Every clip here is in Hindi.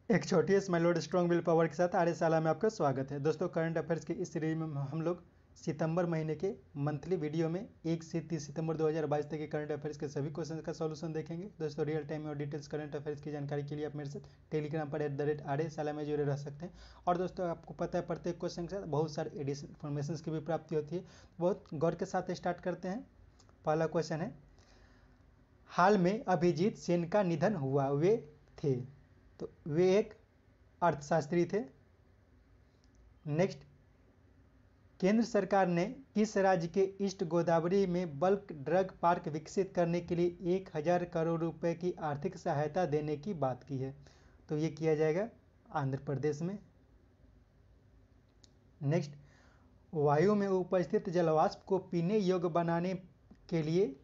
एक छोटी स्माइल और स्ट्रॉन्ग विल पावर के साथ आर्यशाला में आपका स्वागत है। दोस्तों, करंट अफेयर्स की इस सीरीज में हम लोग सितंबर महीने के मंथली वीडियो में 1 से 30 सितंबर 2022 तक के करंट अफेयर्स के सभी क्वेश्चन का सॉल्यूशन देखेंगे। दोस्तों, रियल टाइम और डिटेल्स करंट अफेयर्स की जानकारी के लिए आप मेरे साथ टेलीग्राम पर @आर्यशाला में जुड़े रह सकते हैं। और दोस्तों, आपको पता है प्रत्येक क्वेश्चन के साथ बहुत सारे एडिशनल इन्फॉर्मेशन की भी प्राप्ति होती है। बहुत गौर के साथ स्टार्ट करते हैं। पहला क्वेश्चन है, हाल में अभिजीत सेन का निधन हुआ, वे थे? तो वे एक अर्थशास्त्री थे। नेक्स्ट, केंद्र सरकार ने किस राज्य के ईस्ट गोदावरी में बल्क ड्रग पार्क विकसित करने के लिए 1000 करोड़ रुपए की आर्थिक सहायता देने की बात की है? तो ये किया जाएगा आंध्र प्रदेश में। नेक्स्ट, वायु में उपस्थित जलवाष्प को पीने योग्य बनाने के लिए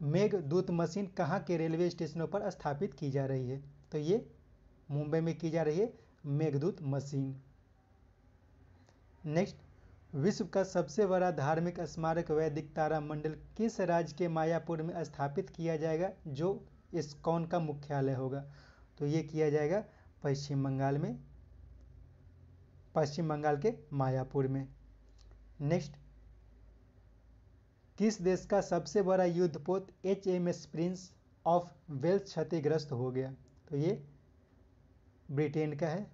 मेघदूत मशीन कहाँ के रेलवे स्टेशनों पर स्थापित की जा रही है? तो ये मुंबई में की जा रही है मेघदूत मशीन। नेक्स्ट, विश्व का सबसे बड़ा धार्मिक स्मारक वैदिक तारा मंडल किस राज्य के मायापुर में स्थापित किया जाएगा, जो इस्कॉन का मुख्यालय होगा? तो ये किया जाएगा पश्चिम बंगाल में, पश्चिम बंगाल के मायापुर में। नेक्स्ट, किस देश का सबसे बड़ा युद्धपोत HMS प्रिंस ऑफ वेल्स क्षतिग्रस्त हो गया? तो ये ब्रिटेन का है।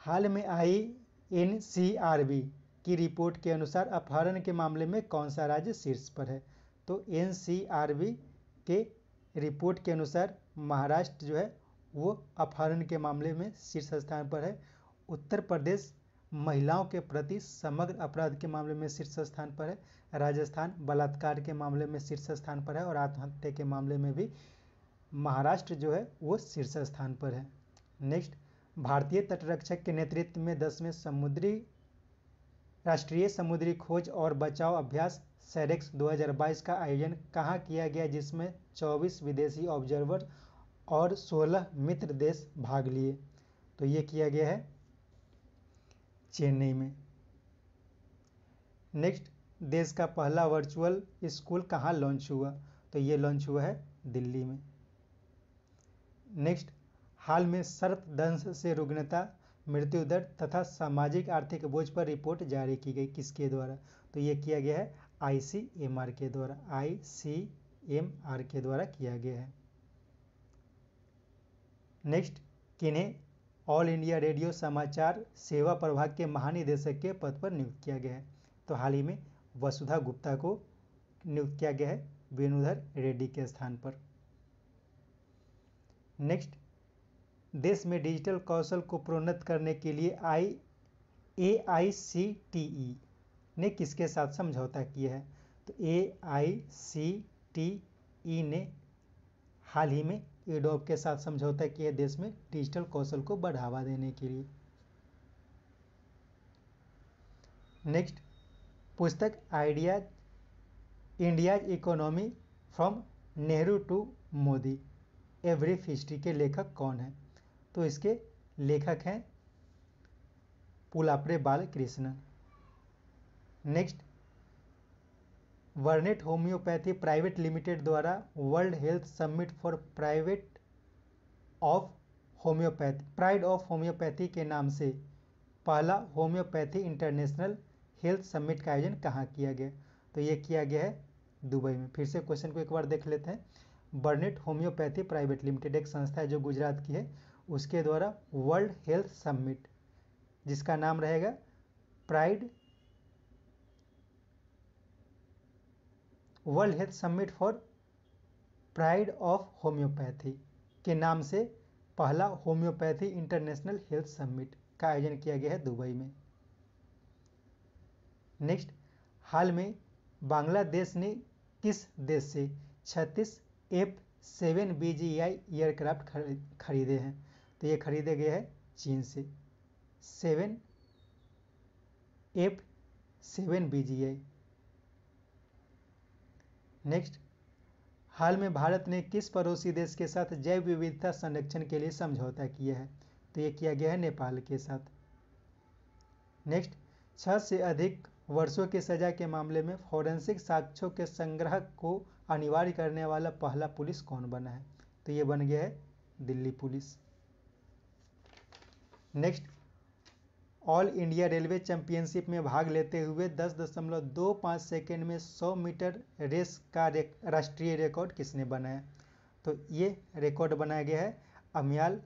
हाल में आई NCRB की रिपोर्ट के अनुसार अपहरण के मामले में कौन सा राज्य शीर्ष पर है? तो NCRB के रिपोर्ट के अनुसार महाराष्ट्र जो है वो अपहरण के मामले में शीर्ष स्थान पर है। उत्तर प्रदेश महिलाओं के प्रति समग्र अपराध के मामले में शीर्ष स्थान पर है। राजस्थान बलात्कार के मामले में शीर्ष स्थान पर है और आत्महत्या के मामले में भी महाराष्ट्र जो है वो शीर्ष स्थान पर है। नेक्स्ट, भारतीय तटरक्षक के नेतृत्व में 10वें राष्ट्रीय समुद्री खोज और बचाव अभ्यास सेरेक्स 2022 का आयोजन कहाँ किया गया, जिसमें 24 विदेशी ऑब्जर्वर और 16 मित्र देश भाग लिए? तो ये किया गया है चेन्नई में। नेक्स्ट, देश का पहला वर्चुअल स्कूल कहाँ लॉन्च हुआ? तो ये लॉन्च हुआ है दिल्ली में। नेक्स्ट, हाल में सर्पदंश से रुग्णता, मृत्यु दर तथा सामाजिक आर्थिक बोझ पर रिपोर्ट जारी की गई, किसके द्वारा? तो ये किया गया है ICMR के द्वारा, ICMR के द्वारा किया गया है। नेक्स्ट, किन्हें ऑल इंडिया रेडियो समाचार सेवा प्रभाग के महानिदेशक के पद पर नियुक्त किया गया है? तो हाल ही में वसुधा गुप्ता को नियुक्त किया गया है वेणुधर रेड्डी के स्थान पर। नेक्स्ट, देश में डिजिटल कौशल को प्रोन्नत करने के लिए AICTE ने किसके साथ समझौता किया है? तो AICTE ने हाल ही में एडोब के साथ समझौता किया है देश में डिजिटल कौशल को बढ़ावा देने के लिए। नेक्स्ट, पुस्तक India's economy from Nehru to Modi a brief history के लेखक कौन है? तो इसके लेखक हैं पुलाप्रे बालकृष्णन। नेक्स्ट, वर्नेट होम्योपैथी प्राइवेट लिमिटेड द्वारा world health summit for pride of homeopathy के नाम से पहला होम्योपैथी इंटरनेशनल हेल्थ समिट का आयोजन कहाँ किया गया? तो ये किया गया है दुबई में। फिर से क्वेश्चन को एक बार देख लेते हैं। बर्नेट होम्योपैथी प्राइवेट लिमिटेड एक संस्था है जो गुजरात की है, उसके द्वारा वर्ल्ड हेल्थ समिट, जिसका नाम रहेगा world health summit for pride of homeopathy के नाम से पहला होम्योपैथी इंटरनेशनल हेल्थ समिट का आयोजन किया गया है दुबई में। नेक्स्ट, हाल में बांग्लादेश ने किस देश से 36 F-7BGI एयरक्राफ्ट खरीदे हैं? तो ये खरीदे गए हैं चीन से 7 F-7BGI। नेक्स्ट, हाल में भारत ने किस पड़ोसी देश के साथ जैव विविधता संरक्षण के लिए समझौता किया है? तो ये किया गया है नेपाल के साथ। नेक्स्ट, 6 से अधिक वर्षों की सजा के मामले में फॉरेंसिक साक्ष्यों के संग्रह को अनिवार्य करने वाला पहला पुलिस कौन बना है? तो ये बन गया है Delhi police. Next, all India railway championship में भाग लेते हुए 10.25 सेकेंड में 100 मीटर रेस का राष्ट्रीय रिकॉर्ड किसने बनाया? तो ये रिकॉर्ड बनाया गया है अमयाल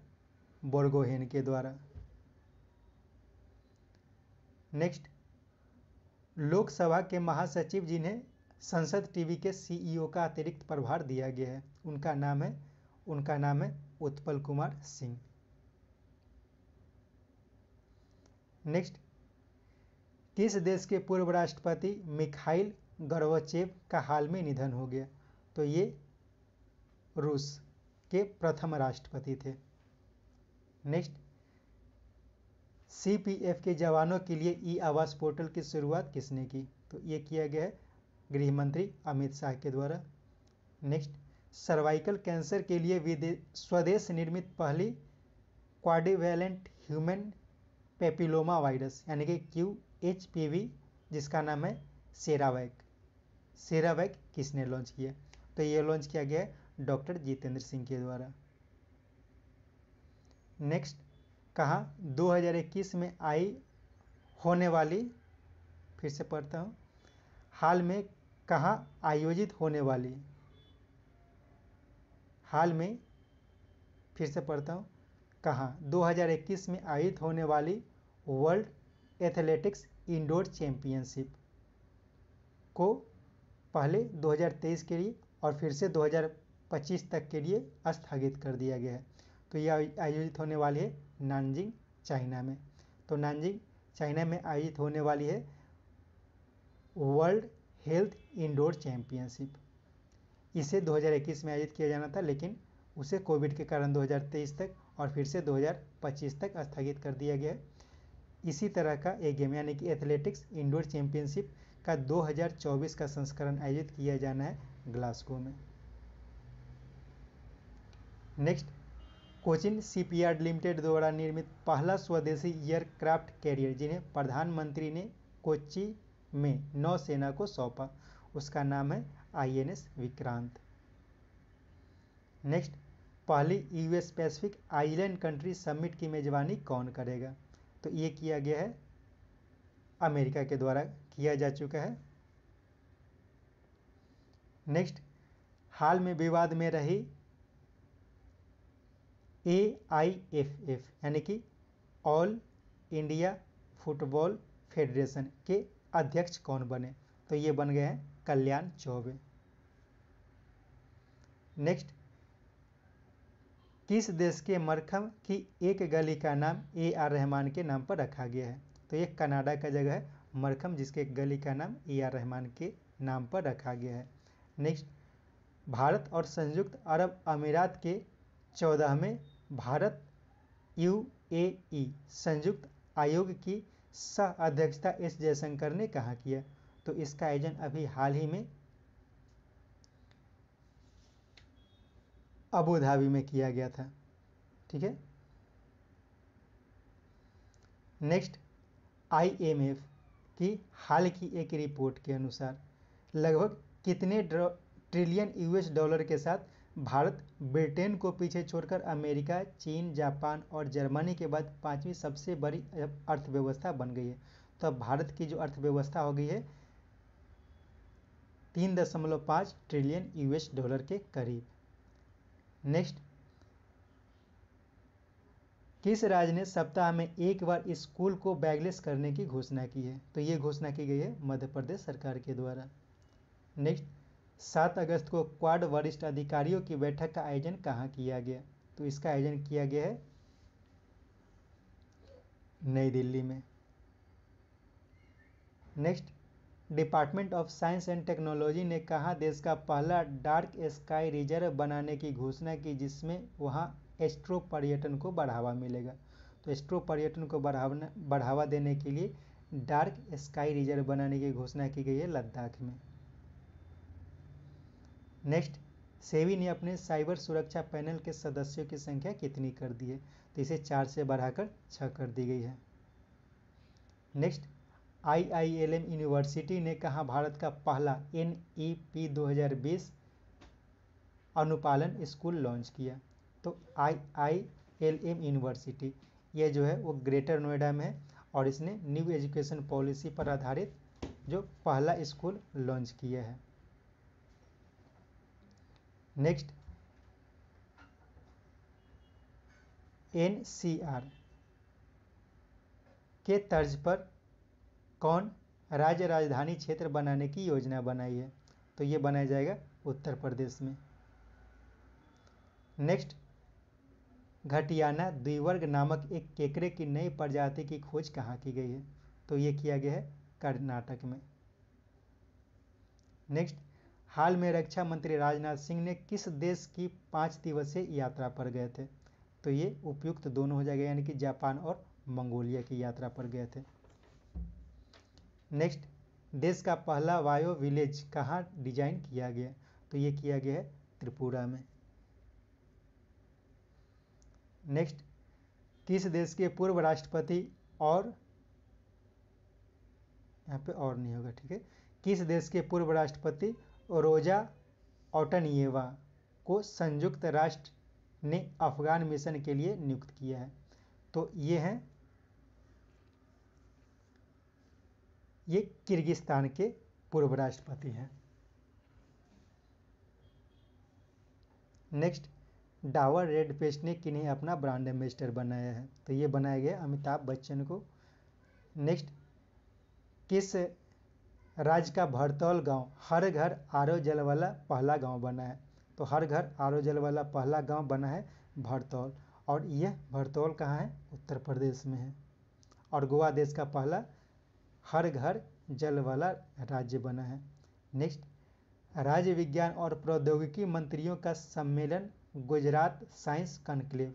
बोर्गोहेन के द्वारा। नेक्स्ट, लोकसभा के महासचिव जिन्हें संसद टीवी के सीईओ का अतिरिक्त प्रभार दिया गया है, उनका नाम है उत्पल कुमार सिंह। नेक्स्ट, किस देश के पूर्व राष्ट्रपति मिखाइल गोर्बाचेव का हाल में निधन हो गया? तो ये रूस के प्रथम राष्ट्रपति थे। नेक्स्ट, सीपीएफ के जवानों के लिए ई आवास पोर्टल की शुरुआत किसने की? तो ये किया गया है गृह मंत्री अमित शाह के द्वारा। नेक्स्ट, सर्वाइकल कैंसर के लिए स्वदेश निर्मित पहली क्वाड्रिवैलेंट ह्यूमन पेपिलोमा वायरस यानी कि QHPV जिसका नाम है सेरावैक किसने लॉन्च किया? तो ये लॉन्च किया गया है डॉक्टर जितेंद्र सिंह के द्वारा। नेक्स्ट, कहाँ 2021 में होने वाली, फिर से पढ़ता हूँ, हाल में कहाँ आयोजित होने वाली, फिर से पढ़ता हूँ, कहाँ 2021 में आयोजित होने वाली वर्ल्ड एथलेटिक्स इंडोर चैंपियनशिप को पहले 2023 के लिए और फिर से 2025 तक के लिए स्थगित कर दिया गया है। तो यह आयोजित होने वाली है नानजिंग, चाइना में। तो नानजिंग, चाइना में आयोजित होने वाली है वर्ल्ड हेल्थ इंडोर चैंपियनशिप। इसे 2021 में आयोजित किया जाना था, लेकिन उसे कोविड के कारण 2023 तक और फिर से 2025 तक स्थगित कर दिया गया है। इसी तरह का एक गेम यानी कि एथलेटिक्स इंडोर चैंपियनशिप का 2024 का संस्करण आयोजित किया जाना है ग्लासगो में। नेक्स्ट, कोचिन शिपयार्ड लिमिटेड द्वारा निर्मित पहला स्वदेशी एयरक्राफ्ट कैरियर जिन्हें प्रधानमंत्री ने कोच्चि में नौसेना को सौंपा, उसका नाम है INS विक्रांत। नेक्स्ट, पहली US Pacific island country summit की मेजबानी कौन करेगा? तो ये किया गया है अमेरिका के द्वारा किया जा चुका है। नेक्स्ट, हाल में विवाद में रही AIFF यानी कि ऑल इंडिया फुटबॉल फेडरेशन के अध्यक्ष कौन बने? तो ये बन गए हैं कल्याण चौबे। नेक्स्ट, किस देश के मरखम की एक गली का नाम AR रहमान के नाम पर रखा गया है? तो ये कनाडा का जगह है मरखम, जिसके एक गली का नाम AR रहमान के नाम पर रखा गया है। नेक्स्ट, भारत और संयुक्त अरब अमीरात के 14वें भारत UAE संयुक्त आयोग की सह अध्यक्षता S जयशंकर ने कहाँ किया? तो इसका आयोजन अभी हाल ही में अबू धाबी में किया गया था। ठीक है। नेक्स्ट, IMF की हाल की एक रिपोर्ट के अनुसार लगभग कितने ट्रिलियन US डॉलर के साथ भारत ब्रिटेन को पीछे छोड़कर अमेरिका, चीन, जापान और जर्मनी के बाद 5वीं सबसे बड़ी अर्थव्यवस्था बन गई है? तो अब भारत की जो अर्थव्यवस्था हो गई है 3.5 ट्रिलियन US डॉलर के करीब। नेक्स्ट, किस राज्य ने सप्ताह में एक बार स्कूल को बैगलेस करने की घोषणा की है? तो ये घोषणा की गई है मध्य प्रदेश सरकार के द्वारा। नेक्स्ट, 7 अगस्त को क्वाड वरिष्ठ अधिकारियों की बैठक का आयोजन कहाँ किया गया? तो इसका आयोजन किया गया है नई दिल्ली में। Next, department of science and technology ने कहाँ देश का पहला डार्क स्काई रिजर्व बनाने की घोषणा की, जिसमें वहाँ एस्ट्रो पर्यटन को बढ़ावा मिलेगा? तो एस्ट्रो पर्यटन को बढ़ावा देने के लिए डार्क स्काई रिजर्व बनाने की घोषणा की गई है लद्दाख में। नेक्स्ट, सेबी ने अपने साइबर सुरक्षा पैनल के सदस्यों की संख्या कितनी कर दी है? तो इसे 4 से बढ़ाकर 6 कर दी गई है। नेक्स्ट, IILM यूनिवर्सिटी ने कहाँ भारत का पहला NEP 2020 अनुपालन स्कूल लॉन्च किया? तो IILM यूनिवर्सिटी, ये जो है वो ग्रेटर नोएडा में है और इसने न्यू एजुकेशन पॉलिसी पर आधारित जो पहला स्कूल लॉन्च किया है। नेक्स्ट, NCR के तर्ज पर कौन राज्य राजधानी क्षेत्र बनाने की योजना बनाई है? तो ये बनाया जाएगा उत्तर प्रदेश में। नेक्स्ट, घटियाना द्विवर्ग नामक एक केकड़े की नई प्रजाति की खोज कहाँ की गई है? तो ये किया गया है कर्नाटक में। नेक्स्ट, हाल में रक्षा मंत्री राजनाथ सिंह ने किस देश की 5 दिवसीय यात्रा पर गए थे? तो ये उपयुक्त दोनों हो जाएगा, यानी कि जापान और मंगोलिया की यात्रा पर गए थे। नेक्स्ट, देश का पहला बायो विलेज कहाँ डिजाइन किया गया? तो ये किया गया है त्रिपुरा में। नेक्स्ट, किस देश के पूर्व राष्ट्रपति और यहाँ पे और नहीं होगा, ठीक है, किस देश के पूर्व राष्ट्रपति रोजा ओटनियेवा को संयुक्त राष्ट्र ने अफगान मिशन के लिए नियुक्त किया है? तो ये किर्गिस्तान के पूर्व राष्ट्रपति हैं। नेक्स्ट, डाबर रेड पेस्ट ने किन्हें अपना ब्रांड एम्बेसडर बनाया है? तो ये बनाया गया अमिताभ बच्चन को। नेक्स्ट, किस राज्य का भरतौल गांव हर घर आरो जल वाला पहला गांव बना है? तो हर घर आरो जल वाला पहला गांव बना है भरतौल, और यह भरतौल कहाँ है? उत्तर प्रदेश में है। और गोवा देश का पहला हर घर जल वाला राज्य बना है। नेक्स्ट, राज्य विज्ञान और प्रौद्योगिकी मंत्रियों का सम्मेलन गुजरात साइंस कॉन्क्लेव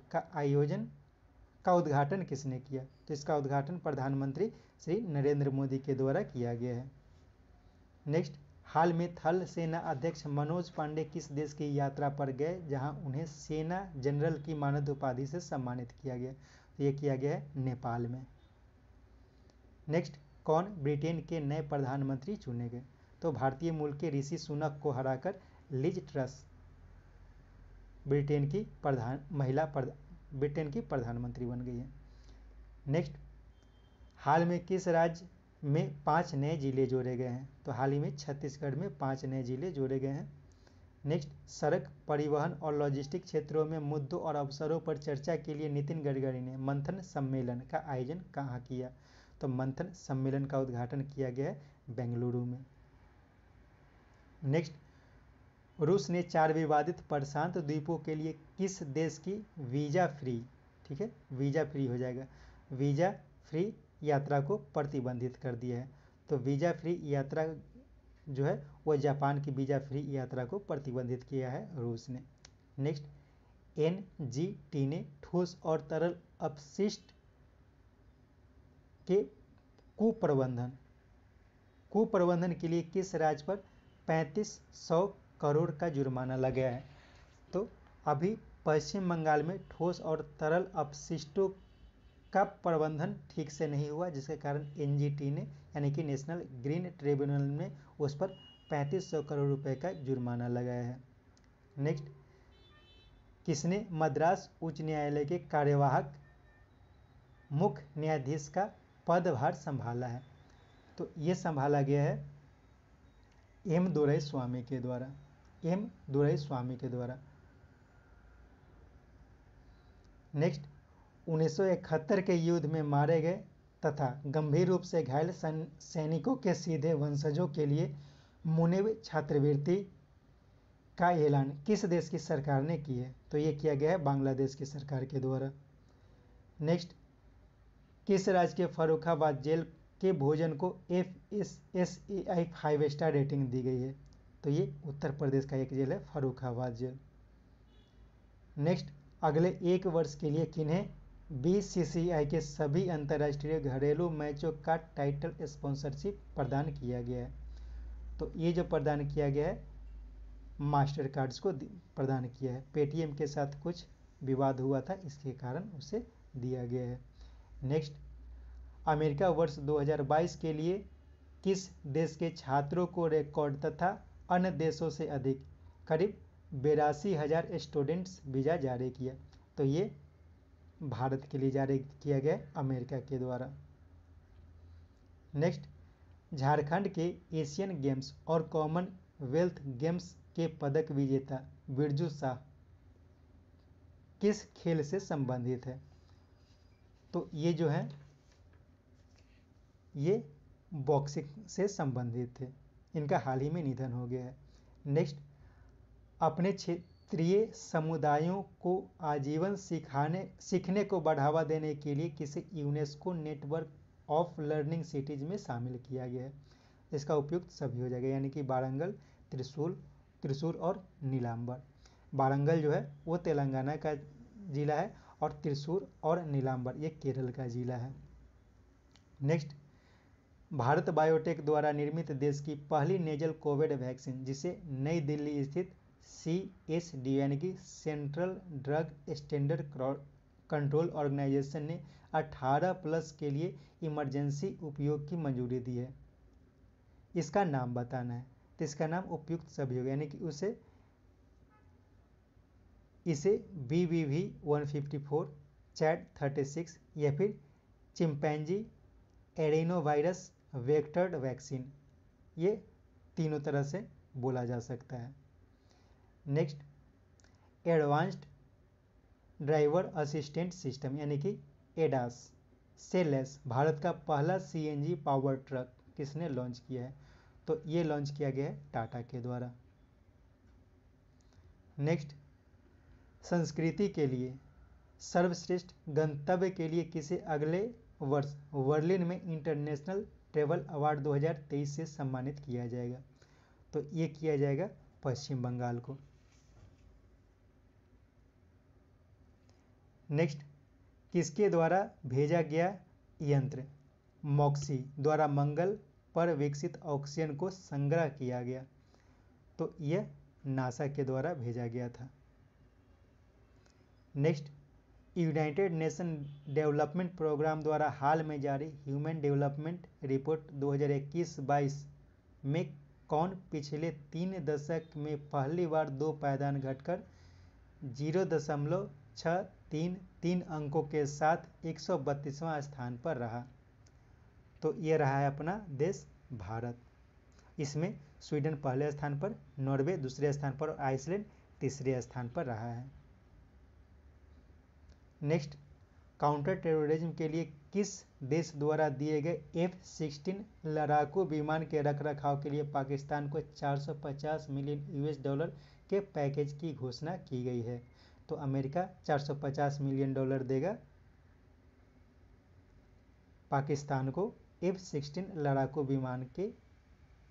का उद्घाटन किसने किया? तो इसका उद्घाटन प्रधानमंत्री श्री नरेंद्र मोदी के द्वारा किया गया है। नेक्स्ट, हाल में थल सेना अध्यक्ष मनोज पांडे किस देश की यात्रा पर गए जहां उन्हें सेना जनरल की मानद उपाधि से सम्मानित किया गया? तो ये किया गया है नेपाल में। नेक्स्ट, कौन ब्रिटेन के नए प्रधानमंत्री चुने गए? तो भारतीय मूल के ऋषि सुनक को हराकर लिज ट्रस ब्रिटेन की प्रधानमंत्री बन गई है। नेक्स्ट, हाल में किस राज्य में 5 नए जिले जोड़े गए हैं? तो हाल ही में छत्तीसगढ़ में 5 नए जिले जोड़े गए हैं। नेक्स्ट, सड़क परिवहन और लॉजिस्टिक क्षेत्रों में मुद्दों और अवसरों पर चर्चा के लिए नितिन गडकरी ने मंथन सम्मेलन का आयोजन कहाँ किया? तो मंथन सम्मेलन का उद्घाटन किया गया है बेंगलुरु में। नेक्स्ट, रूस ने 4 विवादित प्रशांत द्वीपों के लिए किस देश की वीजा फ्री, ठीक है, वीजा फ्री हो जाएगा, वीजा फ्री यात्रा को प्रतिबंधित कर दिया है? तो वीजा फ्री यात्रा जो है वो जापान की वीजा फ्री यात्रा को प्रतिबंधित किया है रूस ने। नेक्स्ट, NGT ने ठोस और तरल अपशिष्ट के कुप्रबंधन के लिए किस राज्य पर 3500 करोड़ का जुर्माना लगाया है? तो अभी पश्चिम बंगाल में ठोस और तरल अपशिष्टों का प्रबंधन ठीक से नहीं हुआ, जिसके कारण NGT ने यानी कि नेशनल ग्रीन ट्रिब्यूनल ने उस पर 3500 करोड़ रुपए का जुर्माना लगाया है। नेक्स्ट, किसने मद्रास उच्च न्यायालय के कार्यवाहक मुख्य न्यायाधीश का पदभार संभाला है? तो ये संभाला गया है M. दोराईस्वामी के द्वारा। नेक्स्ट, 1971 के युद्ध में मारे गए तथा गंभीर रूप से घायल सैनिकों के सीधे वंशजों के लिए मुनीब छात्रवृत्ति का ऐलान किस देश की सरकार ने की है? तो ये किया गया है बांग्लादेश की सरकार के द्वारा। नेक्स्ट, किस राज्य के फर्रुखाबाद जेल के भोजन को FSSAI 5 स्टार रेटिंग दी गई है? तो ये उत्तर प्रदेश का एक जेल है फर्रुखाबाद जेल। नेक्स्ट, अगले 1 वर्ष के लिए किन्हें BCCI के सभी अंतर्राष्ट्रीय घरेलू मैचों का टाइटल स्पॉन्सरशिप प्रदान किया गया है? तो ये जो प्रदान किया गया है मास्टर कार्ड्स को प्रदान किया है। पेटीएम के साथ कुछ विवाद हुआ था, इसके कारण उसे दिया गया है। नेक्स्ट, अमेरिका वर्ष 2022 के लिए किस देश के छात्रों को रिकॉर्ड तथा अन्य देशों से अधिक करीब 82,000 स्टूडेंट्स वीज़ा जारी किया। तो ये भारत के लिए जारी किया गया अमेरिका के द्वारा। नेक्स्ट, झारखंड के एशियन गेम्स और कॉमनवेल्थ गेम्स के पदक विजेता बिरजू शाह किस खेल से संबंधित है? तो ये जो है ये बॉक्सिंग से संबंधित थे। इनका हाल ही में निधन हो गया है। नेक्स्ट, अपने क्षेत्रीय समुदायों को आजीवन सीखने को बढ़ावा देने के लिए किसे UNESCO network of learning cities में शामिल किया गया है? इसका उपयुक्त सभी हो जाएगा, यानी कि वारंगल, त्रिशूर और नीलांबर। वारंगल जो है वो तेलंगाना का जिला है और त्रिशूर और नीलांबर ये केरल का जिला है। नेक्स्ट, भारत बायोटेक द्वारा निर्मित देश की पहली नेजल कोविड वैक्सीन, जिसे नई दिल्ली स्थित CSDO यानी कि central drug standard control organisation ने 18+ के लिए इमरजेंसी उपयोग की मंजूरी दी है, इसका नाम बताना है। तो इसका नाम उपयुक्त सभी होगा, यानी कि इसे BBV154, चैट 36 या फिर चिंपैंजी एडेनोवायरस वेक्टर्ड वैक्सीन, ये तीनों तरह से बोला जा सकता है। Next, advanced driver assistant system यानी कि एडास से लैस भारत का पहला CNG पावर ट्रक किसने लॉन्च किया है? तो ये लॉन्च किया गया है टाटा के द्वारा। नेक्स्ट, संस्कृति के लिए सर्वश्रेष्ठ गंतव्य के लिए किसे अगले वर्ष बर्लिन में इंटरनेशनल ट्रैवल अवार्ड 2023 से सम्मानित किया जाएगा? तो ये किया जाएगा पश्चिम बंगाल को। नेक्स्ट, किसके द्वारा भेजा गया यंत्र मॉक्सी द्वारा मंगल पर विकसित ऑक्सीजन को संग्रह किया गया? तो यह नासा के द्वारा भेजा गया था। Next, united nation development programme द्वारा हाल में जारी ह्यूमन डेवलपमेंट रिपोर्ट 2021-22 में कौन पिछले 3 दशक में पहली बार 2 पायदान घटकर 0.633 अंकों के साथ 132वां स्थान पर रहा? तो ये रहा है अपना देश भारत। इसमें स्वीडन पहले स्थान पर, नॉर्वे दूसरे स्थान पर और आइसलैंड तीसरे स्थान पर रहा है। नेक्स्ट, काउंटर टेररिज्म के लिए किस देश द्वारा दिए गए F-16 लड़ाकू विमान के रखरखाव के लिए पाकिस्तान को $450 मिलियन के पैकेज की घोषणा की गई है? तो अमेरिका $450 मिलियन देगा पाकिस्तान को F-16 लड़ाकू विमान के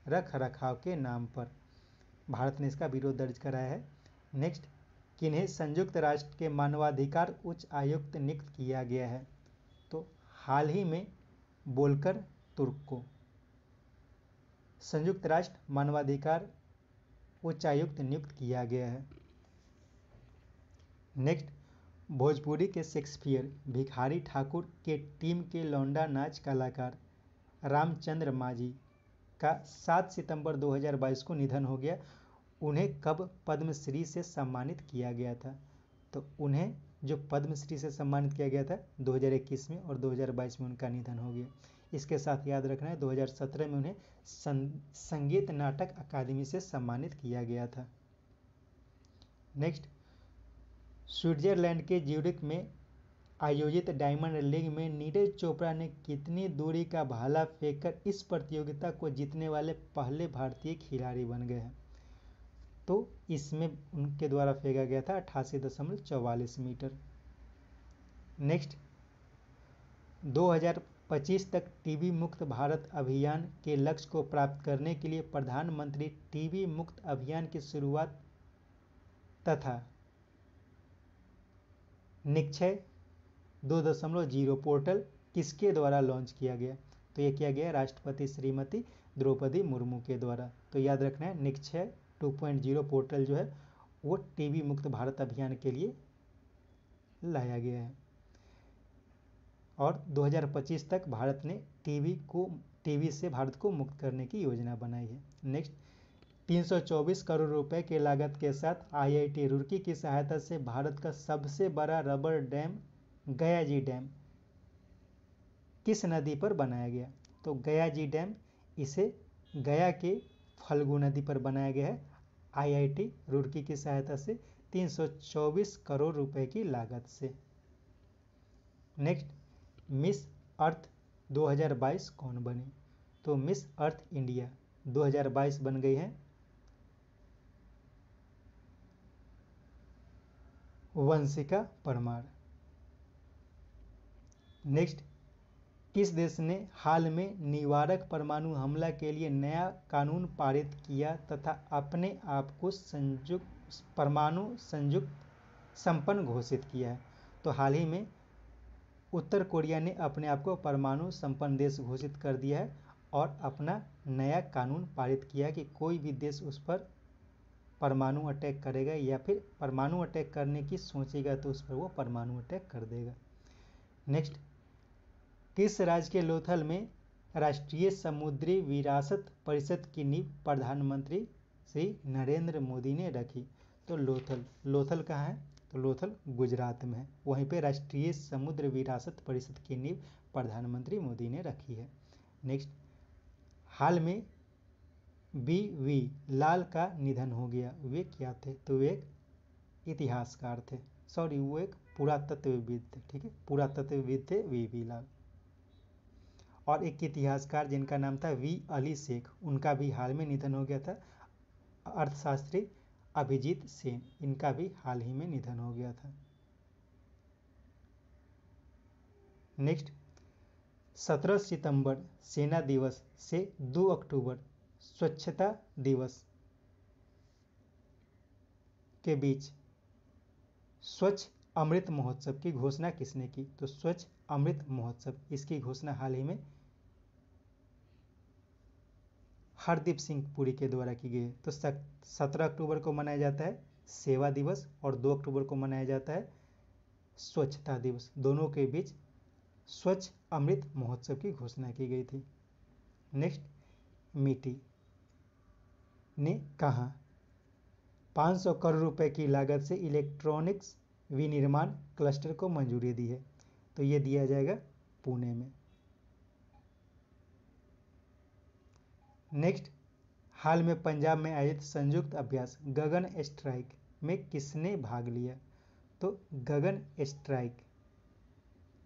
रखरखाव के नाम पर। भारत ने इसका विरोध दर्ज कराया है। नेक्स्ट, किन्हें संयुक्त राष्ट्र के मानवाधिकार उच्च आयुक्त नियुक्त किया गया है? तो हाल ही में वोल्कर तुर्क को संयुक्त राष्ट्र मानवाधिकार उच्चायुक्त नियुक्त किया गया है। नेक्स्ट, भोजपुरी के शेक्सपियर भिखारी ठाकुर के टीम के लौंडा नाच कलाकार रामचंद्र माझी का 7 सितंबर 2022 को निधन हो गया। उन्हें कब पद्मश्री से सम्मानित किया गया था? तो उन्हें जो पद्मश्री से सम्मानित किया गया था 2021 में और 2022 में उनका निधन हो गया। इसके साथ याद रखना है 2017 में उन्हें संगीत नाटक अकादमी से सम्मानित किया गया था। नेक्स्ट, स्विट्जरलैंड के ज्यूरिख में आयोजित डायमंड लीग में नीरज चोपड़ा ने कितनी दूरी का भाला फेंककर इस प्रतियोगिता को जीतने वाले पहले भारतीय खिलाड़ी बन गए हैं? तो इसमें उनके द्वारा फेंका गया था 88.44 मीटर। नेक्स्ट, 2025 तक टीबी मुक्त भारत अभियान के लक्ष्य को प्राप्त करने के लिए प्रधानमंत्री टीबी मुक्त अभियान की शुरुआत तथा निक्षय 2.0 पोर्टल किसके द्वारा लॉन्च किया गया? तो यह किया गया राष्ट्रपति श्रीमती द्रौपदी मुर्मू के द्वारा। तो याद रखना है निक्षय 2.0 पोर्टल जो है वो टीबी मुक्त भारत अभियान के लिए लाया गया है और 2025 तक भारत ने टीबी से भारत को मुक्त करने की योजना बनाई है। नेक्स्ट, 324 करोड़ रुपए की लागत के साथ आईआईटी रुड़की की सहायता से भारत का सबसे बड़ा रबर डैम गयाजी डैम किस नदी पर बनाया गया? तो गयाजी डैम इसे गया के फल्गु नदी पर बनाया गया है आईआईटी रुड़की की सहायता से 324 करोड़ रुपए की लागत से। नेक्स्ट, मिस अर्थ 2022 कौन बनी? तो मिस अर्थ इंडिया 2022 बन गई है वंशिका परमार। नेक्स्ट, किस देश ने हाल में निवारक परमाणु हमला के लिए नया कानून पारित किया तथा अपने आप को परमाणु संयुक्त संपन्न घोषित किया है? तो हाल ही में उत्तर कोरिया ने अपने आप को परमाणु संपन्न देश घोषित कर दिया है और अपना नया कानून पारित किया कि कोई भी देश उस पर परमाणु अटैक करेगा या फिर परमाणु अटैक करने की सोचेगा तो उस पर वो परमाणु अटैक कर देगा। नेक्स्ट, किस राज्य के लोथल में राष्ट्रीय समुद्री विरासत परिषद की नींव प्रधानमंत्री श्री नरेंद्र मोदी ने रखी? तो लोथल कहाँ है? तो लोथल गुजरात में है, वहीं पे राष्ट्रीय समुद्र विरासत परिषद की नींव प्रधानमंत्री मोदी ने रखी है। नेक्स्ट, हाल में वी लाल का निधन हो गया, वे क्या थे? तो वे एक इतिहासकार थे, सॉरी वो एक पुरातत्वविद थे, ठीक है, पुरातत्वविद थे वी लाल। और एक इतिहासकार जिनका नाम था वी अली शेख, उनका भी हाल में निधन हो गया था। अर्थशास्त्री अभिजीत सेन, इनका भी हाल ही में निधन हो गया था। नेक्स्ट, 17 सितंबर सेना दिवस से 2 अक्टूबर स्वच्छता दिवस के बीच स्वच्छ अमृत महोत्सव की घोषणा किसने की? तो स्वच्छ अमृत महोत्सव, इसकी घोषणा हाल ही में हरदीप सिंह पुरी के द्वारा की गई है। तो 17 अक्टूबर को मनाया जाता है सेवा दिवस और 2 अक्टूबर को मनाया जाता है स्वच्छता दिवस। दोनों के बीच स्वच्छ अमृत महोत्सव की घोषणा की गई थी। नेक्स्ट, मिटी ने कहा 500 करोड़ रुपए की लागत से इलेक्ट्रॉनिक्स विनिर्माण क्लस्टर को मंजूरी दी है? तो ये दिया जाएगा पुणे में। नेक्स्ट, हाल में पंजाब में आयोजित संयुक्त अभ्यास गगन स्ट्राइक में किसने भाग लिया? तो गगन स्ट्राइक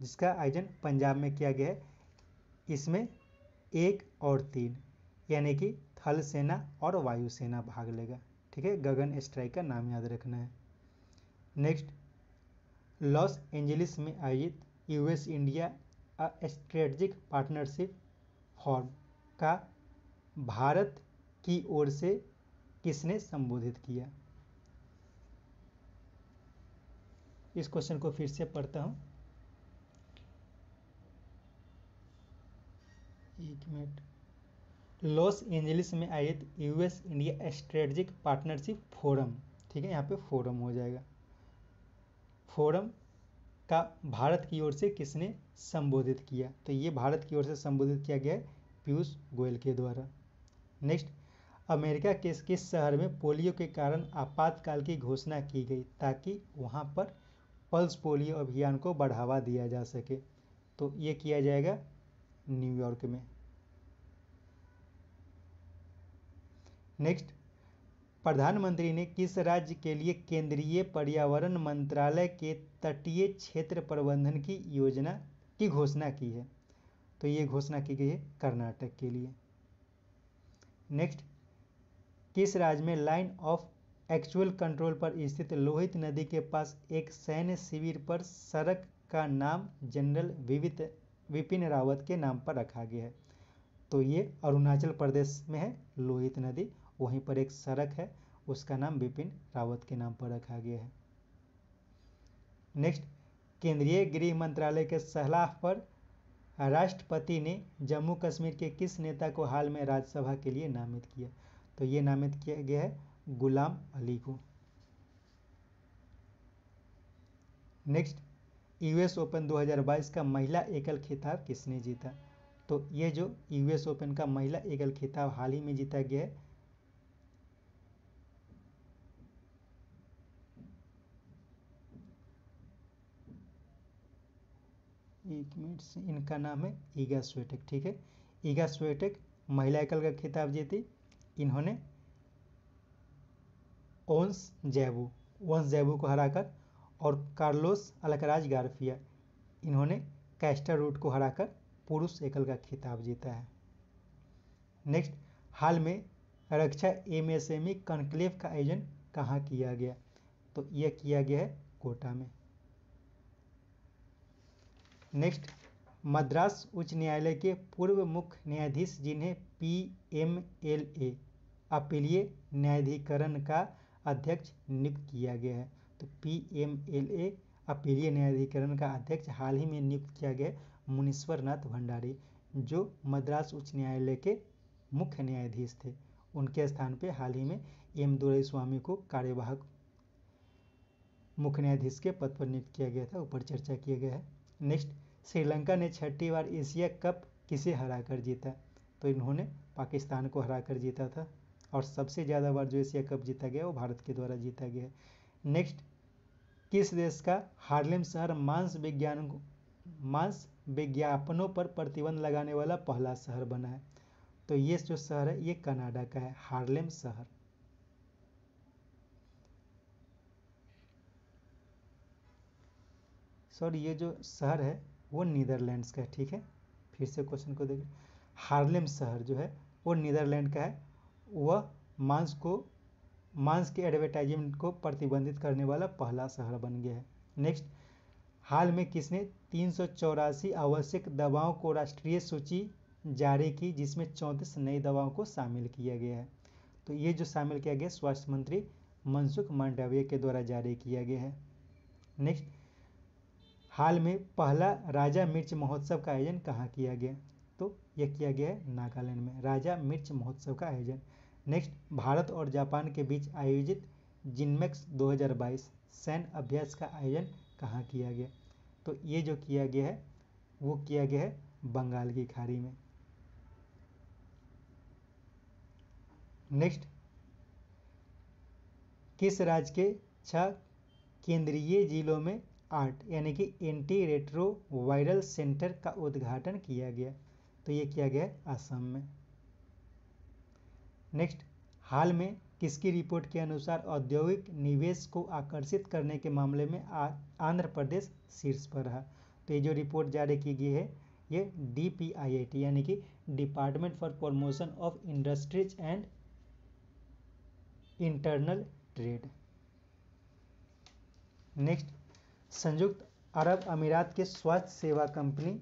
जिसका आयोजन पंजाब में किया गया है, इसमें 1 और 3 यानी कि थल सेना और वायुसेना भाग लेगा, ठीक है, गगन स्ट्राइक का नाम याद रखना है। नेक्स्ट, लॉस एंजलिस में आयोजित US India strategic partnership forum का भारत की ओर से किसने संबोधित किया? इस क्वेश्चन को फिर से पढ़ता हूं, एक मिनट। लॉस एंजलिस में आयोजित US India strategic partnership forum, ठीक है, यहाँ पे फोरम हो जाएगा। फोरम का भारत की ओर से किसने संबोधित किया? तो ये भारत की ओर से संबोधित किया गया है पीयूष गोयल के द्वारा। नेक्स्ट, अमेरिका के किस शहर में पोलियो के कारण आपातकाल की घोषणा की गई ताकि वहां पर पल्स पोलियो अभियान को बढ़ावा दिया जा सके? तो ये किया जाएगा न्यूयॉर्क में। नेक्स्ट, प्रधानमंत्री ने किस राज्य के लिए केंद्रीय पर्यावरण मंत्रालय के तटीय क्षेत्र प्रबंधन की योजना की घोषणा की है? तो ये घोषणा की गई है कर्नाटक के लिए। नेक्स्ट, किस राज्य में लाइन ऑफ एक्चुअल कंट्रोल पर स्थित लोहित नदी के पास एक सैन्य शिविर पर सड़क का नाम जनरल विपिन रावत के नाम पर रखा गया है? तो ये अरुणाचल प्रदेश में है लोहित नदी, वहीं पर एक सड़क है उसका नाम विपिन रावत के नाम पर रखा गया है। नेक्स्ट, केंद्रीय गृह मंत्रालय के सलाह पर राष्ट्रपति ने जम्मू कश्मीर के किस नेता को हाल में राज्यसभा के लिए नामित किया? तो ये नामित किया गया है गुलाम अली को। नेक्स्ट, यूएस ओपन 2022 का महिला एकल खिताब किसने जीता? तो ये जो यूएस ओपन का महिला एकल खिताब हाल ही में जीता गया है एक मिनट से, इनका नाम है ईगा स्वीटेक। ठीक है, ईगा स्वीटेक महिला एकल का खिताब जीती। इन्होंने ओंस जैबू को हराकर, और कार्लोस अल्कराज गार्फिया, इन्होंने कैस्टर रूट को हराकर पुरुष एकल का खिताब जीता है। नेक्स्ट, हाल में रक्षा एमएसएमई कॉन्क्लेव का आयोजन कहाँ किया गया? तो यह किया गया है कोटा में। नेक्स्ट, मद्रास उच्च न्यायालय के पूर्व मुख्य न्यायाधीश जिन्हें पीएमएलए अपीलीय न्यायाधिकरण का अध्यक्ष नियुक्त किया गया है, तो पीएमएलए अपीलीय न्यायाधिकरण का अध्यक्ष हाल ही में नियुक्त किया गया मुनीश्वर नाथ भंडारी, जो मद्रास उच्च न्यायालय के मुख्य न्यायाधीश थे। उनके स्थान पे हाल ही में एम दोराईस्वामी को कार्यवाहक मुख्य न्यायाधीश के पद पर नियुक्त किया गया था, ऊपर चर्चा किया गया है। नेक्स्ट, श्रीलंका ने 6ठी बार एशिया कप किसे हराकर जीता? तो इन्होंने पाकिस्तान को हराकर जीता था, और सबसे ज़्यादा बार जो एशिया कप जीता गया वो भारत के द्वारा जीता गया है। नेक्स्ट, किस देश का हार्लेम शहर मांस विज्ञापनों पर प्रतिबंध लगाने वाला पहला शहर बना है? तो ये जो शहर है ये कनाडा का है, हार्लेम शहर। सॉरी, ये जो शहर है वो नीदरलैंड्स का है। ठीक है, फिर से क्वेश्चन को देखें, हार्लेम शहर जो है वो नीदरलैंड का है। वह मांस के एडवर्टाइजमेंट को प्रतिबंधित करने वाला पहला शहर बन गया है। नेक्स्ट, हाल में किसने 384 आवश्यक दवाओं को राष्ट्रीय सूची जारी की, जिसमें 34 नई दवाओं को शामिल किया गया है? तो ये जो शामिल किया गया स्वास्थ्य मंत्री मनसुख मांडविया के द्वारा जारी किया गया है। नेक्स्ट, हाल में पहला राजा मिर्च महोत्सव का आयोजन कहाँ किया गया? तो यह किया गया है नागालैंड में, राजा मिर्च महोत्सव का आयोजन। नेक्स्ट, भारत और जापान के बीच आयोजित जिनमेक्स 2022 सैन्य अभ्यास का आयोजन कहाँ किया गया? तो ये जो किया गया है वो किया गया है बंगाल की खाड़ी में। नेक्स्ट, किस राज्य के 6 केंद्रीय जिलों में आर्ट यानी कि एंटी रेट्रो वायरल सेंटर का उद्घाटन किया गया? तो ये किया गया असम में। नेक्स्ट, हाल में किसकी रिपोर्ट के अनुसार औद्योगिक निवेश को आकर्षित करने के मामले में आंध्र प्रदेश शीर्ष पर रहा? तो ये जो रिपोर्ट जारी की गई है ये DPIIT यानी कि department for promotion of industries and internal trade. Next, संयुक्त अरब अमीरात के स्वास्थ्य सेवा कंपनी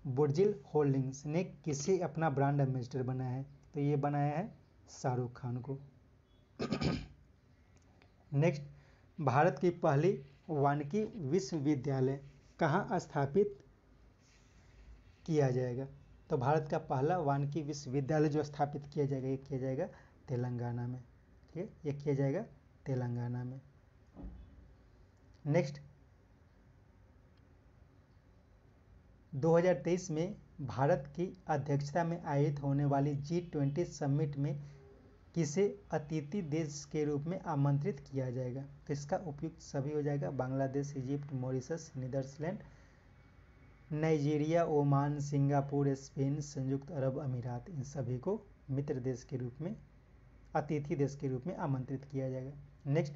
बुर्जिल होल्डिंग्स ने किसे अपना ब्रांड एम्बेसडर बनाया है? तो ये बनाया है शाहरुख खान को। नेक्स्ट, भारत की पहली वानिकी विश्वविद्यालय कहाँ स्थापित किया जाएगा? तो भारत का पहला वानिकी विश्वविद्यालय जो स्थापित किया जाएगा ये किया जाएगा तेलंगाना में। ठीक है, ये किया जाएगा तेलंगाना में। नेक्स्ट, 2023 में भारत की अध्यक्षता में आयोजित होने वाली G20 समिट में किसे अतिथि देश के रूप में आमंत्रित किया जाएगा? तो इसका उपयुक्त सभी हो जाएगा Bangladesh, Egypt, Mauritius, Netherland, Nigeria, Oman, Singapore, Spain, संयुक्त अरब अमीरात, इन सभी को मित्र देश के रूप में, अतिथि देश के रूप में आमंत्रित किया जाएगा। नेक्स्ट,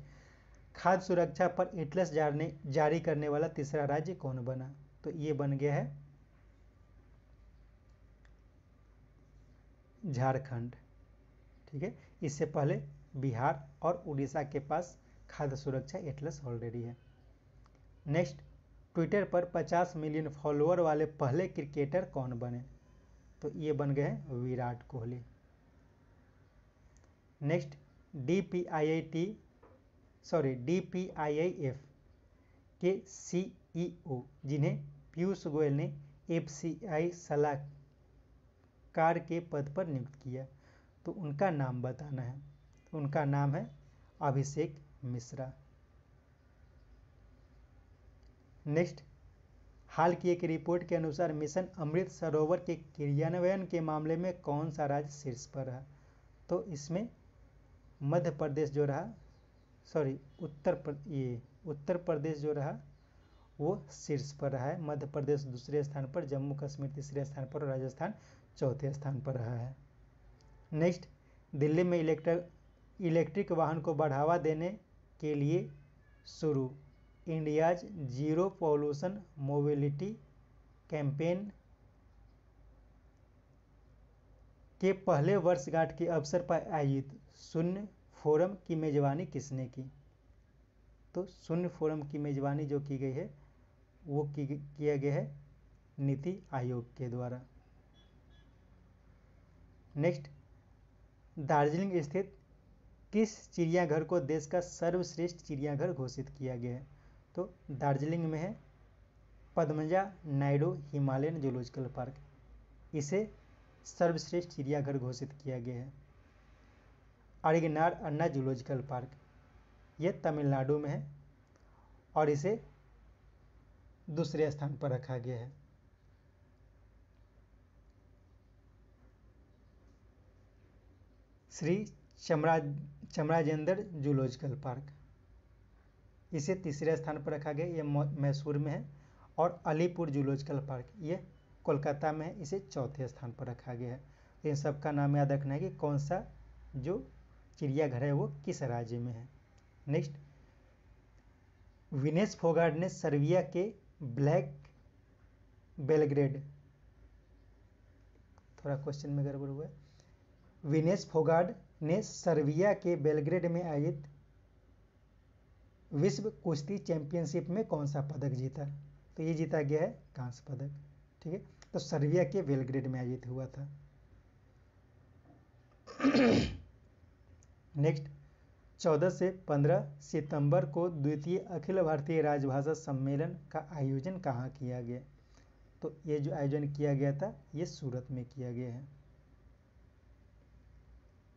खाद्य सुरक्षा पर एटलस जारी करने वाला तीसरा राज्य कौन बना? तो ये बन गया है झारखंड। ठीक है, इससे पहले बिहार और उड़ीसा के पास खाद्य सुरक्षा एटलस ऑलरेडी है। नेक्स्ट, ट्विटर पर 50 मिलियन फॉलोअर वाले पहले क्रिकेटर कौन बने? तो ये बन गए हैं विराट कोहली। नेक्स्ट, DPIIF के CEO जिन्हें पीयूष गोयल ने FCI सलाहकार के पद पर नियुक्त किया, तो उनका नाम बताना है। उनका नाम है अभिषेक मिश्रा। नेक्स्ट, हाल की एक रिपोर्ट के अनुसार मिशन अमृत सरोवर के क्रियान्वयन के मामले में कौन सा राज्य शीर्ष पर रहा? तो इसमें मध्य प्रदेश जो रहा, उत्तर प्रदेश जो रहा वो शीर्ष पर रहा है। मध्य प्रदेश दूसरे स्थान पर, जम्मू कश्मीर तीसरे स्थान पर और राजस्थान चौथे स्थान पर रहा है। नेक्स्ट, दिल्ली में इलेक्ट्रिक वाहन को बढ़ावा देने के लिए शुरू India's zero pollution mobility campaign के पहले वर्षगांठ के अवसर पर आयोजित शून्य फोरम की मेजबानी किसने की? तो शून्य फोरम की मेजबानी जो की गई है वो किया गया है नीति आयोग के द्वारा। नेक्स्ट, दार्जिलिंग स्थित किस चिड़ियाघर को देश का सर्वश्रेष्ठ चिड़ियाघर घोषित किया गया है? तो दार्जिलिंग में है Padmaja Naidu Himalayan zoological park, इसे सर्वश्रेष्ठ चिड़ियाघर घोषित किया गया है। अरिगनार अन्ना जूलॉजिकल पार्क, यह तमिलनाडु में है और इसे दूसरे स्थान पर रखा गया है। श्री चमराजेंद्र जूलॉजिकल पार्क, इसे तीसरे स्थान पर रखा गया, यह मैसूर में है। और अलीपुर जूलॉजिकल पार्क, यह कोलकाता में है, इसे चौथे स्थान पर रखा गया है। इन सब का नाम याद रखना है कि कौन सा जो चिड़ियाघर है वो किस राज्य में है। नेक्स्ट, विनेश फोगाट ने सर्बिया के बेलग्रेड, थोड़ा क्वेश्चन में गड़बड़ हुआ है। विनेश फोगाट ने सर्बिया के बेलग्रेड में आयोजित विश्व कुश्ती चैंपियनशिप में कौन सा पदक जीता? तो ये जीता गया है कांस्य पदक। ठीक है, तो सर्बिया के बेलग्रेड में आयोजित हुआ था। नेक्स्ट, 14 से 15 सितंबर को द्वितीय अखिल भारतीय राजभाषा सम्मेलन का आयोजन कहाँ किया गया? तो ये जो आयोजन किया गया था ये सूरत में किया गया है।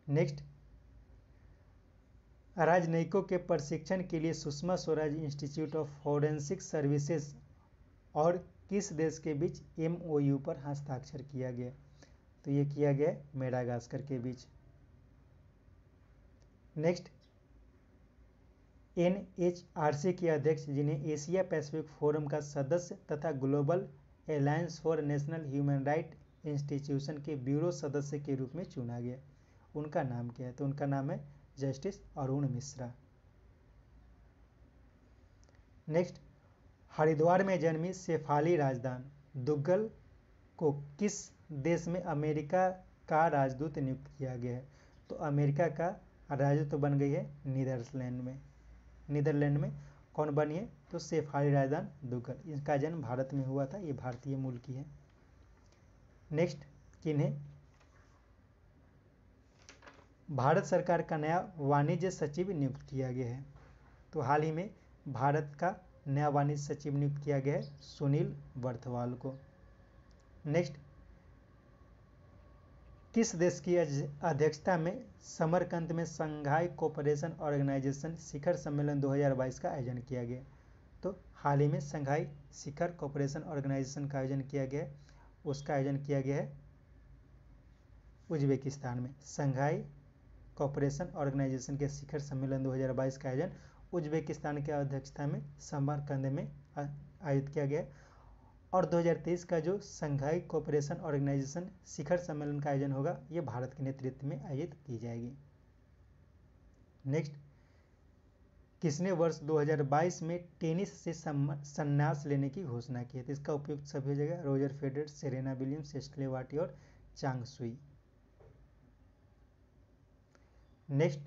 नेक्स्ट, राजनयिकों के प्रशिक्षण के लिए Sushma Swaraj institute of forensic services और किस देश के बीच MOU पर हस्ताक्षर किया गया? तो ये किया गया मेडागास्कर के बीच। नेक्स्ट, NHRC के अध्यक्ष जिन्हें एशिया पैसिफिक फोरम का सदस्य तथा global alliance for national human right institution के ब्यूरो सदस्य के रूप में चुना गया, उनका नाम क्या है? तो उनका नाम है जस्टिस अरुण मिश्रा। नेक्स्ट, हरिद्वार में जन्मी शेफाली राजदान दुग्गल को किस देश में अमेरिका का राजदूत नियुक्त किया गया है? तो अमेरिका का राजदूत तो बन गई है नीदरलैंड में। कौन बनी है? तो शेफाली राजदान दुग्गल। इनका जन्म भारत में हुआ था, ये भारतीय मूल की है। नेक्स्ट, किन्हें भारत सरकार का नया वाणिज्य सचिव नियुक्त किया गया है? तो हाल ही में भारत का नया वाणिज्य सचिव नियुक्त किया गया है सुनील बर्थवाल को। नेक्स्ट, किस देश की अध्यक्षता में समरकंद में संघाई कोऑपरेशन ऑर्गेनाइजेशन शिखर सम्मेलन 2022 का आयोजन किया गया? तो हाल ही में संघाई शिखर कोऑपरेशन ऑर्गेनाइजेशन का आयोजन किया गया है, उसका आयोजन किया गया है उज्बेकिस्तान में। संघाई कोऑपरेशन ऑर्गेनाइजेशन के शिखर सम्मेलन 2022 का आयोजन उज्बेकिस्तान की अध्यक्षता में समरकंद में आयोजित किया गया। और 2023 का जो संघाई कोऑपरेशन ऑर्गेनाइजेशन शिखर सम्मेलन का आयोजन होगा ये भारत के नेतृत्व में आयोजित की जाएगी। नेक्स्ट, किसने वर्ष 2022 में टेनिस से संन्यास लेने की घोषणा की है? तो इसका उपयुक्त सभी हो जाएगा Roger Federer, Serena Williams, Ashleigh वाटी और Zhang Shuai. Next,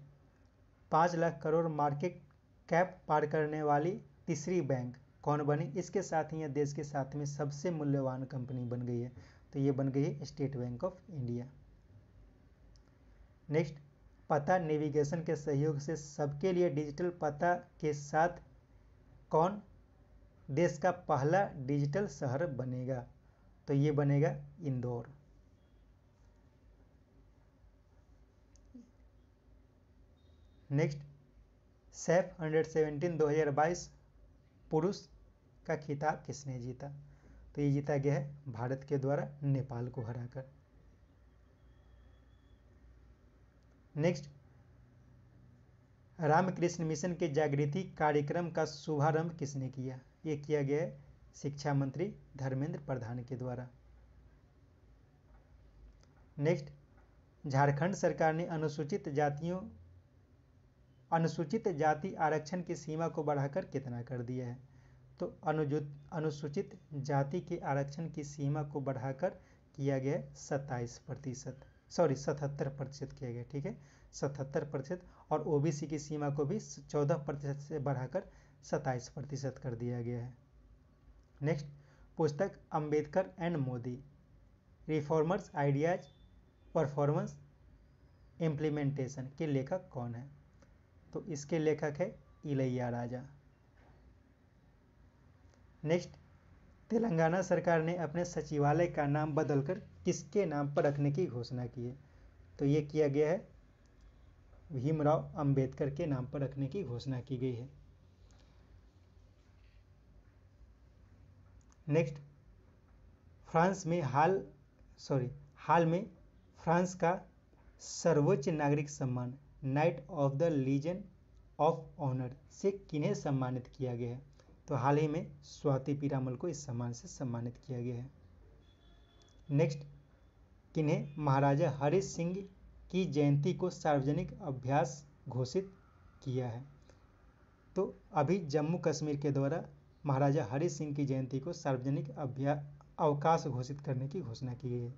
5 lakh crore market cap पार करने वाली तीसरी बैंक कौन बनी? इसके साथ ही यह देश के साथ में सबसे मूल्यवान कंपनी बन गई है, तो ये बन गई है state bank of India. Next, पता नेविगेशन के सहयोग से सबके लिए डिजिटल पता के साथ कौन देश का पहला डिजिटल शहर बनेगा? तो ये बनेगा इंदौर। नेक्स्ट, सैफ 117 2022 पुरुष का खिताब किसने जीता? तो ये जीता गया है भारत के द्वारा नेपाल को हराकर। नेक्स्ट, रामकृष्ण मिशन के जागृति कार्यक्रम का शुभारंभ किसने किया? ये किया गया है शिक्षा मंत्री धर्मेंद्र प्रधान के द्वारा। नेक्स्ट, झारखंड सरकार ने अनुसूचित जाति आरक्षण की सीमा को बढ़ाकर कितना कर दिया है? तो अनुसूचित जाति के आरक्षण की सीमा को बढ़ाकर किया गया 77% किया गया, ठीक है, 77%। और ओबीसी की सीमा को भी 14% से बढ़ाकर 27% कर दिया गया है। नेक्स्ट, पुस्तक Ambedkar and Modi reformers ideas performance implementation के लेखक कौन है? तो इसके लेखक है इलैयाराजा। नेक्स्ट, तेलंगाना सरकार ने अपने सचिवालय का नाम बदलकर किसके नाम पर रखने की घोषणा की है? तो ये किया गया है भीमराव अंबेडकर के नाम पर रखने की घोषणा की गई है। नेक्स्ट, हाल में फ्रांस का सर्वोच्च नागरिक सम्मान knight of the legion of honour से किन्हें सम्मानित किया गया है? तो हाल ही में स्वाति पीरामल को इस सम्मान से सम्मानित किया गया है। नेक्स्ट, किन्हें महाराजा हरि सिंह की जयंती को सार्वजनिक अभ्यास घोषित किया है? तो अभी जम्मू कश्मीर के द्वारा महाराजा हरि सिंह की जयंती को सार्वजनिक अवकाश घोषित करने की घोषणा की गई है।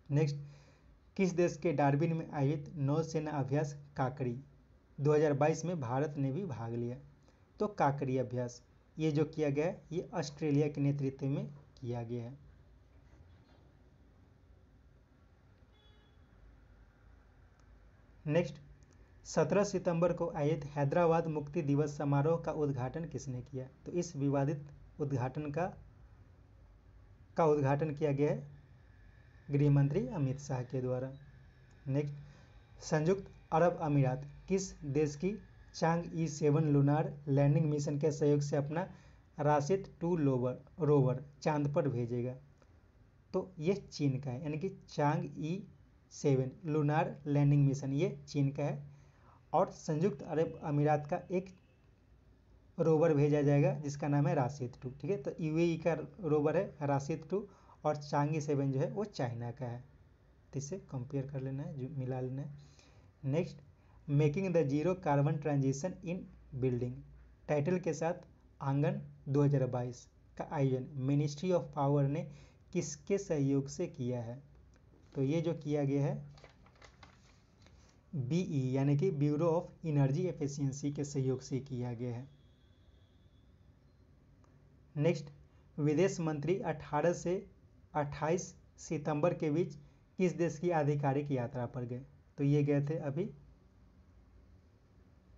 नेक्स्ट, किस देश के डार्बिन में आयोजित नौसेना अभ्यास काकरी 2022 में भारत ने भी भाग लिया? तो काकरी अभ्यास ये जो किया गया है ये ऑस्ट्रेलिया के नेतृत्व में किया गया है। नेक्स्ट, 17 सितंबर को आयोजित हैदराबाद मुक्ति दिवस समारोह का उद्घाटन किसने किया? तो इस विवादित उद्घाटन का उद्घाटन किया गया है गृह मंत्री अमित शाह के द्वारा। नेक्स्ट, संयुक्त अरब अमीरात किस देश की चांग E7 लूनार लैंडिंग मिशन के सहयोग से अपना राशिद 2 रोवर चांद पर भेजेगा? तो ये चीन का है, यानी कि चांग E7 लूनार लैंडिंग मिशन ये चीन का है। और संयुक्त अरब अमीरात का एक रोवर भेजा जाएगा जिसका नाम है राशिद 2, ठीक है। तो यूएई का रोवर है राशिद 2 और चांग E7 जो है वो चाइना का है। तो इसे कंपेयर कर लेना है, जो मिला लेना है। Next, making the zero carbon transition in building title के साथ आंगन 2022 का आयोजन मिनिस्ट्री ऑफ पावर ने किसके सहयोग से किया है? तो ये जो किया गया है BE यानी कि ब्यूरो ऑफ एनर्जी एफिशिएंसी के सहयोग से किया गया है। नेक्स्ट, विदेश मंत्री 18 से 28 सितंबर के बीच किस देश की आधिकारिक यात्रा पर गए? तो ये गए थे अभी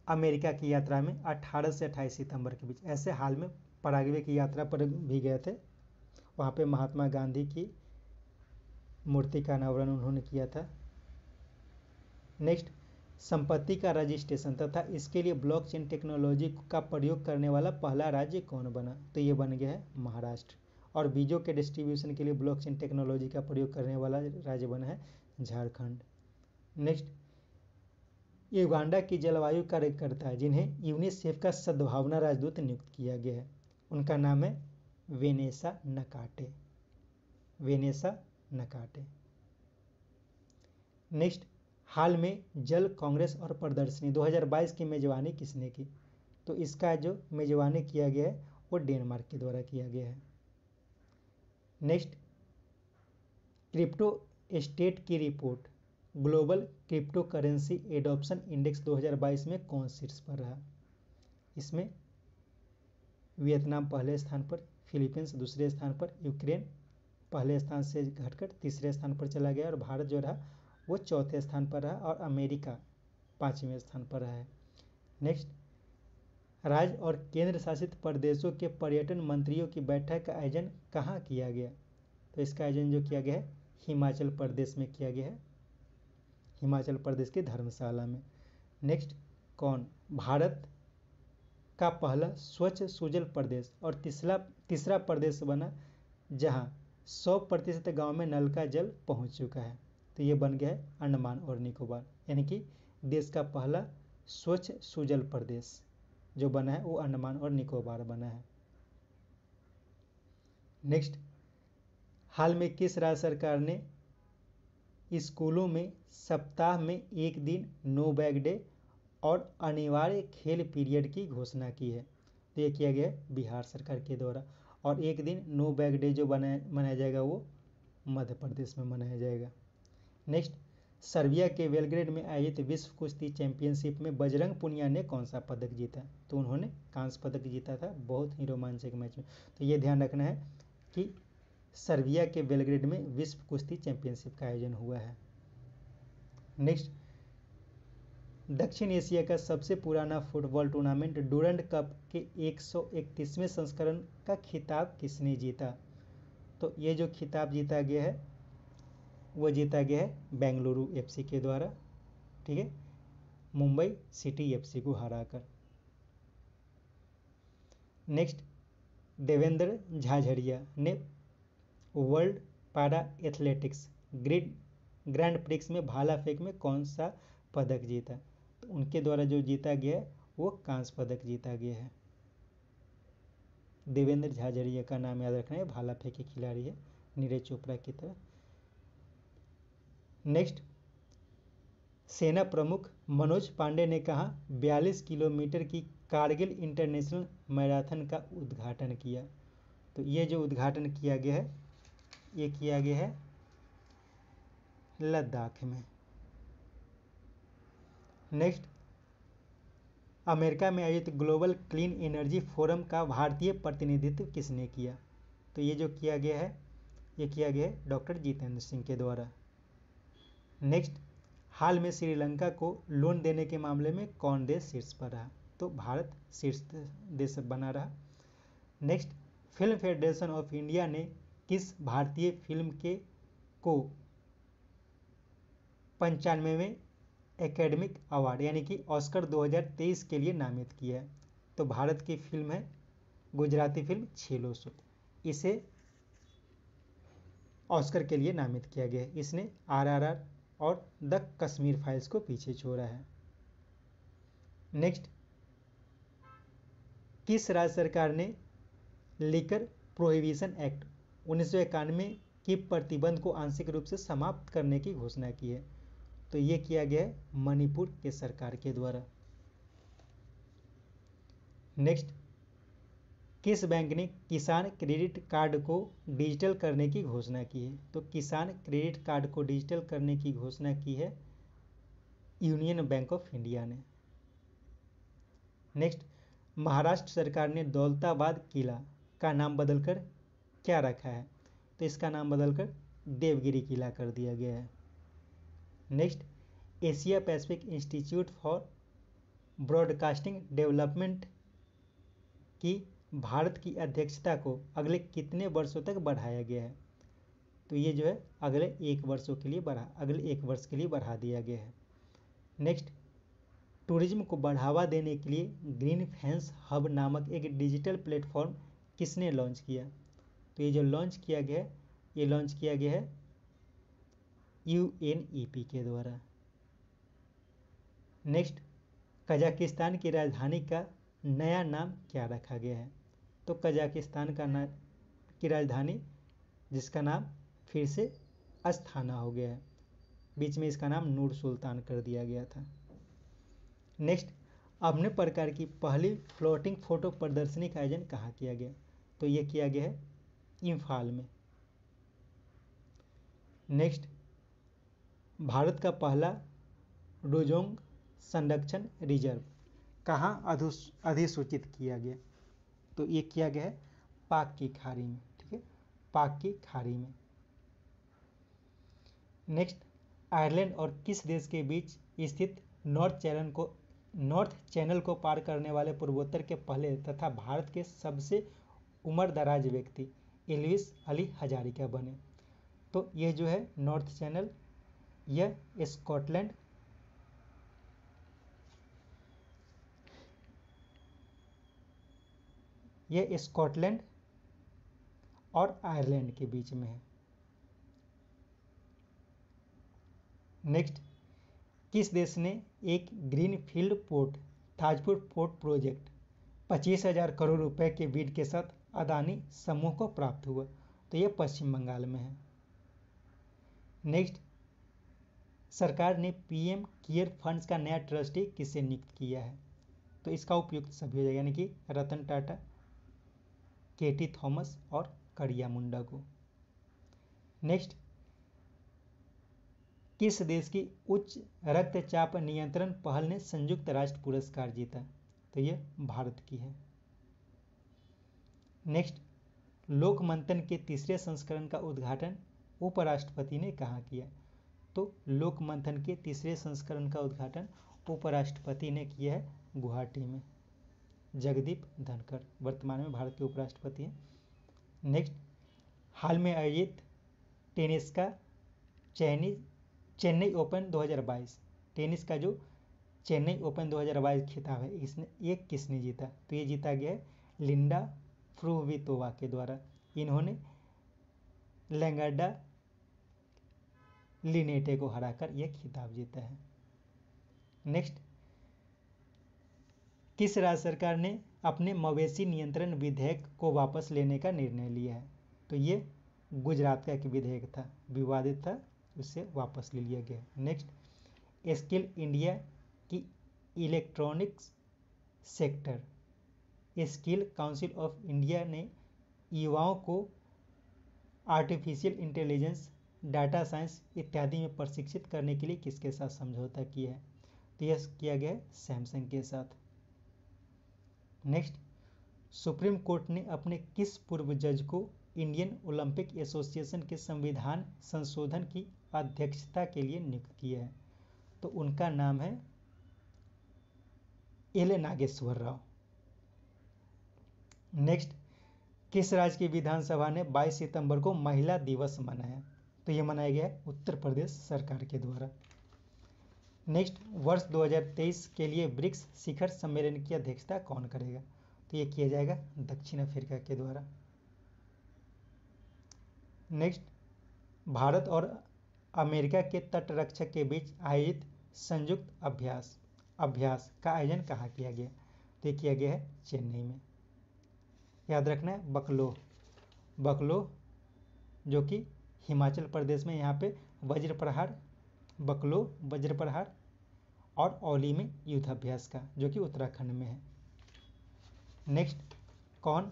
अमेरिका की यात्रा में 18 से 28 सितंबर के बीच। ऐसे हाल में पराग्वे की यात्रा पर भी गए थे, वहाँ पे महात्मा गांधी की मूर्ति का अनावरण उन्होंने किया था। नेक्स्ट, संपत्ति का रजिस्ट्रेशन तथा इसके लिए ब्लॉकचेन टेक्नोलॉजी का प्रयोग करने वाला पहला राज्य कौन बना? तो ये बन गया है महाराष्ट्र। और बीजों के डिस्ट्रीब्यूशन के लिए ब्लॉकचेन टेक्नोलॉजी का प्रयोग करने वाला राज्य बना है झारखंड। नेक्स्ट, युगांडा की जलवायु कार्यकर्ता है जिन्हें यूनिसेफ का सद्भावना राजदूत नियुक्त किया गया है, उनका नाम है वेनेसा नकाटे। नेक्स्ट, हाल में जल कांग्रेस और प्रदर्शनी 2022 की मेजबानी किसने की? तो इसका जो मेजबानी किया गया है वो डेनमार्क के द्वारा किया गया है। नेक्स्ट, क्रिप्टो स्टेट की report global crypto currency adoption index 2022 में कौन शीर्ष पर रहा? इसमें वियतनाम पहले स्थान पर, फिलीपींस दूसरे स्थान पर, यूक्रेन पहले स्थान से घटकर तीसरे स्थान पर चला गया और भारत जो रहा वो चौथे स्थान पर रहा और अमेरिका 5वें स्थान पर रहा है। नेक्स्ट, राज्य और केंद्र शासित प्रदेशों के पर्यटन मंत्रियों की बैठक का आयोजन कहाँ किया गया? तो इसका आयोजन जो किया गया है हिमाचल प्रदेश में किया गया है, हिमाचल प्रदेश की धर्मशाला में। नेक्स्ट, कौन भारत का पहला स्वच्छ सुजल प्रदेश और तीसरा प्रदेश बना जहां 100% गांव में नल का जल पहुंच चुका है? तो ये बन गया है अंडमान और निकोबार, यानी कि देश का पहला स्वच्छ सुजल प्रदेश। जो बना है वो अंडमान और निकोबार बना है। नेक्स्ट, हाल में किस राज्य सरकार ने स्कूलों में सप्ताह में एक दिन नो बैग डे और अनिवार्य खेल पीरियड की घोषणा की है? तो ये किया गया है बिहार सरकार के द्वारा। और एक दिन नो बैग डे जो मनाया जाएगा वो मध्य प्रदेश में मनाया जाएगा। नेक्स्ट, सर्बिया के बेलग्रेड में आयोजित विश्व कुश्ती चैंपियनशिप में बजरंग पुनिया ने कौन सा पदक जीता? तो उन्होंने कांस्य पदक जीता था, बहुत ही रोमांचक मैच में। तो ये ध्यान रखना है कि सर्बिया के बेलग्रेड में विश्व कुश्ती चैंपियनशिप का आयोजन हुआ है। नेक्स्ट, दक्षिण एशिया का सबसे पुराना फुटबॉल टूर्नामेंट डूरंड कप के 131वें संस्करण का खिताब किसने जीता? तो ये जो खिताब जीता गया है वो जीता गया है बेंगलुरु एफसी के द्वारा, ठीक है, मुंबई सिटी एफसी को हराकर। नेक्स्ट, देवेंद्र झाझड़िया ने वर्ल्ड पारा एथलेटिक्स ग्रैंड प्रिक्स में भाला फेंक में कौन सा पदक जीता? तो उनके द्वारा जो जीता गया है वो कांस्य पदक जीता गया है। देवेंद्र झाझड़िया का नाम याद रखना है, भाला फेंक के खिलाड़ी है नीरज चोपड़ा की तरह। नेक्स्ट, सेना प्रमुख मनोज पांडे ने कहा 42 किलोमीटर की कारगिल इंटरनेशनल मैराथन का उद्घाटन किया? तो ये जो उद्घाटन किया गया है ये किया गया है लद्दाख में। नेक्स्ट, अमेरिका में आयोजित ग्लोबल क्लीन एनर्जी फोरम का भारतीय प्रतिनिधित्व किसने किया? तो ये जो किया गया है ये किया गया है डॉक्टर जितेंद्र सिंह के द्वारा। नेक्स्ट, हाल में श्रीलंका को लोन देने के मामले में कौन देश शीर्ष पर रहा? तो भारत शीर्ष देश बना रहा। Next, film federation of India ने किस भारतीय फिल्म के को 95वें एकेडमिक अवार्ड यानी कि ऑस्कर 2023 के लिए नामित किया है? तो भारत की फिल्म है गुजराती फिल्म छेलो सो, इसे ऑस्कर के लिए नामित किया गया है। इसने आरआरआर और द कश्मीर फाइल्स को पीछे छोड़ा है। नेक्स्ट, किस राज्य सरकार ने लिकर प्रोहिबिशन एक्ट 1991 की प्रतिबंध को आंशिक रूप से समाप्त करने की घोषणा की है? तो ये किया गया है मणिपुर के सरकार के द्वारा। नेक्स्ट, किस बैंक ने किसान क्रेडिट कार्ड को डिजिटल करने की घोषणा की है? तो किसान क्रेडिट कार्ड को डिजिटल करने की घोषणा की है यूनियन बैंक ऑफ इंडिया ने। नेक्स्ट, महाराष्ट्र सरकार ने दौलताबाद किला का नाम बदलकर क्या रखा है? तो इसका नाम बदलकर देवगिरी किला कर दिया गया है। Next, Asia Pacific institute for broadcasting development की भारत की अध्यक्षता को अगले कितने वर्षों तक बढ़ाया गया है? तो ये जो है अगले एक वर्ष के लिए बढ़ा दिया गया है। नेक्स्ट, टूरिज्म को बढ़ावा देने के लिए ग्रीन फैंस हब नामक एक डिजिटल प्लेटफॉर्म किसने लॉन्च किया? तो ये जो लॉन्च किया गया है यूएनईपी के द्वारा। नेक्स्ट, कजाकिस्तान की राजधानी का नया नाम क्या रखा गया है? तो कजाकिस्तान की राजधानी जिसका नाम फिर से अस्थाना हो गया है, बीच में इसका नाम नूर सुल्तान कर दिया गया था। नेक्स्ट, अपने प्रकार की पहली फ्लोटिंग फोटो प्रदर्शनी का आयोजन कहाँ किया गया? तो ये किया गया है इम्फाल में। नेक्स्ट, भारत का पहला डोजोंग संरक्षण रिजर्व कहाँ अधिसूचित किया गया? तो ये किया गया है पाक की खाड़ी में, ठीक है, पाक की खाड़ी में। नेक्स्ट, आयरलैंड और किस देश के बीच स्थित नॉर्थ चैनल को पार करने वाले पूर्वोत्तर के पहले तथा भारत के सबसे उम्रदराज व्यक्ति एल्विस अली हजारिका बने? तो ये जो है नॉर्थ चैनल यह स्कॉटलैंड और आयरलैंड के बीच में है। नेक्स्ट, किस देश ने एक greenfield port Tajpur port project 25,000 crore रुपए के बीड के साथ अदानी समूह को प्राप्त हुआ। तो ये पश्चिम बंगाल में है। नेक्स्ट, सरकार ने पीएम केयर फंड्स का नया ट्रस्टी किसे नियुक्त किया है? तो इसका उपयुक्त सभी हो जाएगा, यानी कि रतन टाटा, केटी थॉमस और करिया मुंडा को। नेक्स्ट, किस देश की उच्च रक्तचाप नियंत्रण पहल ने संयुक्त राष्ट्र पुरस्कार जीता? तो ये भारत की है। नेक्स्ट, लोक मंथन के तीसरे संस्करण का उद्घाटन उपराष्ट्रपति ने कहाँ किया? तो लोक मंथन के तीसरे संस्करण का उद्घाटन उपराष्ट्रपति ने किया है गुवाहाटी में। जगदीप धनखड़ वर्तमान में भारत के उपराष्ट्रपति हैं। नेक्स्ट, हाल में आयोजित टेनिस का चेन्नई ओपन 2022, टेनिस का जो चेन्नई ओपन 2022 खिताब है ये किसने जीता? तो ये जीता गया है लिंडा फ्रुवितोवा के द्वारा। इन्होंने लेंगार्डा लिनेटे को हराकर यह खिताब जीता है। नेक्स्ट, किस राज्य सरकार ने अपने मवेशी नियंत्रण विधेयक को वापस लेने का निर्णय लिया है? तो ये गुजरात का एक विधेयक था, विवादित था, उसे वापस ले लिया गया। नेक्स्ट, स्किल इंडिया की electronics sector skill council of India ने युवाओं को आर्टिफिशियल इंटेलिजेंस, डाटा साइंस इत्यादि में प्रशिक्षित करने के लिए किसके साथ समझौता किया है? तो यह किया गया है सैमसंग के साथ। नेक्स्ट, सुप्रीम कोर्ट ने अपने किस पूर्व जज को इंडियन ओलंपिक एसोसिएशन के संविधान संशोधन की अध्यक्षता के लिए नियुक्त किया है? तो उनका नाम है एल नागेश्वर राव। नेक्स्ट, किस राज्य की विधानसभा ने 22 सितंबर को महिला दिवस मनाया? तो यह मनाया गया है उत्तर प्रदेश सरकार के द्वारा। नेक्स्ट, वर्ष 2023 के लिए ब्रिक्स शिखर सम्मेलन की अध्यक्षता कौन करेगा? तो यह किया जाएगा दक्षिण अफ्रीका के द्वारा। नेक्स्ट, भारत और अमेरिका के तटरक्षक के बीच आयोजित संयुक्त अभ्यास का आयोजन कहाँ किया गया? तो यह किया गया है चेन्नई में। याद रखना है बकलो जो कि हिमाचल प्रदेश में, यहाँ पे वज्र प्रहार और औली में युद्धाभ्यास का, जो कि उत्तराखंड में है। नेक्स्ट, कौन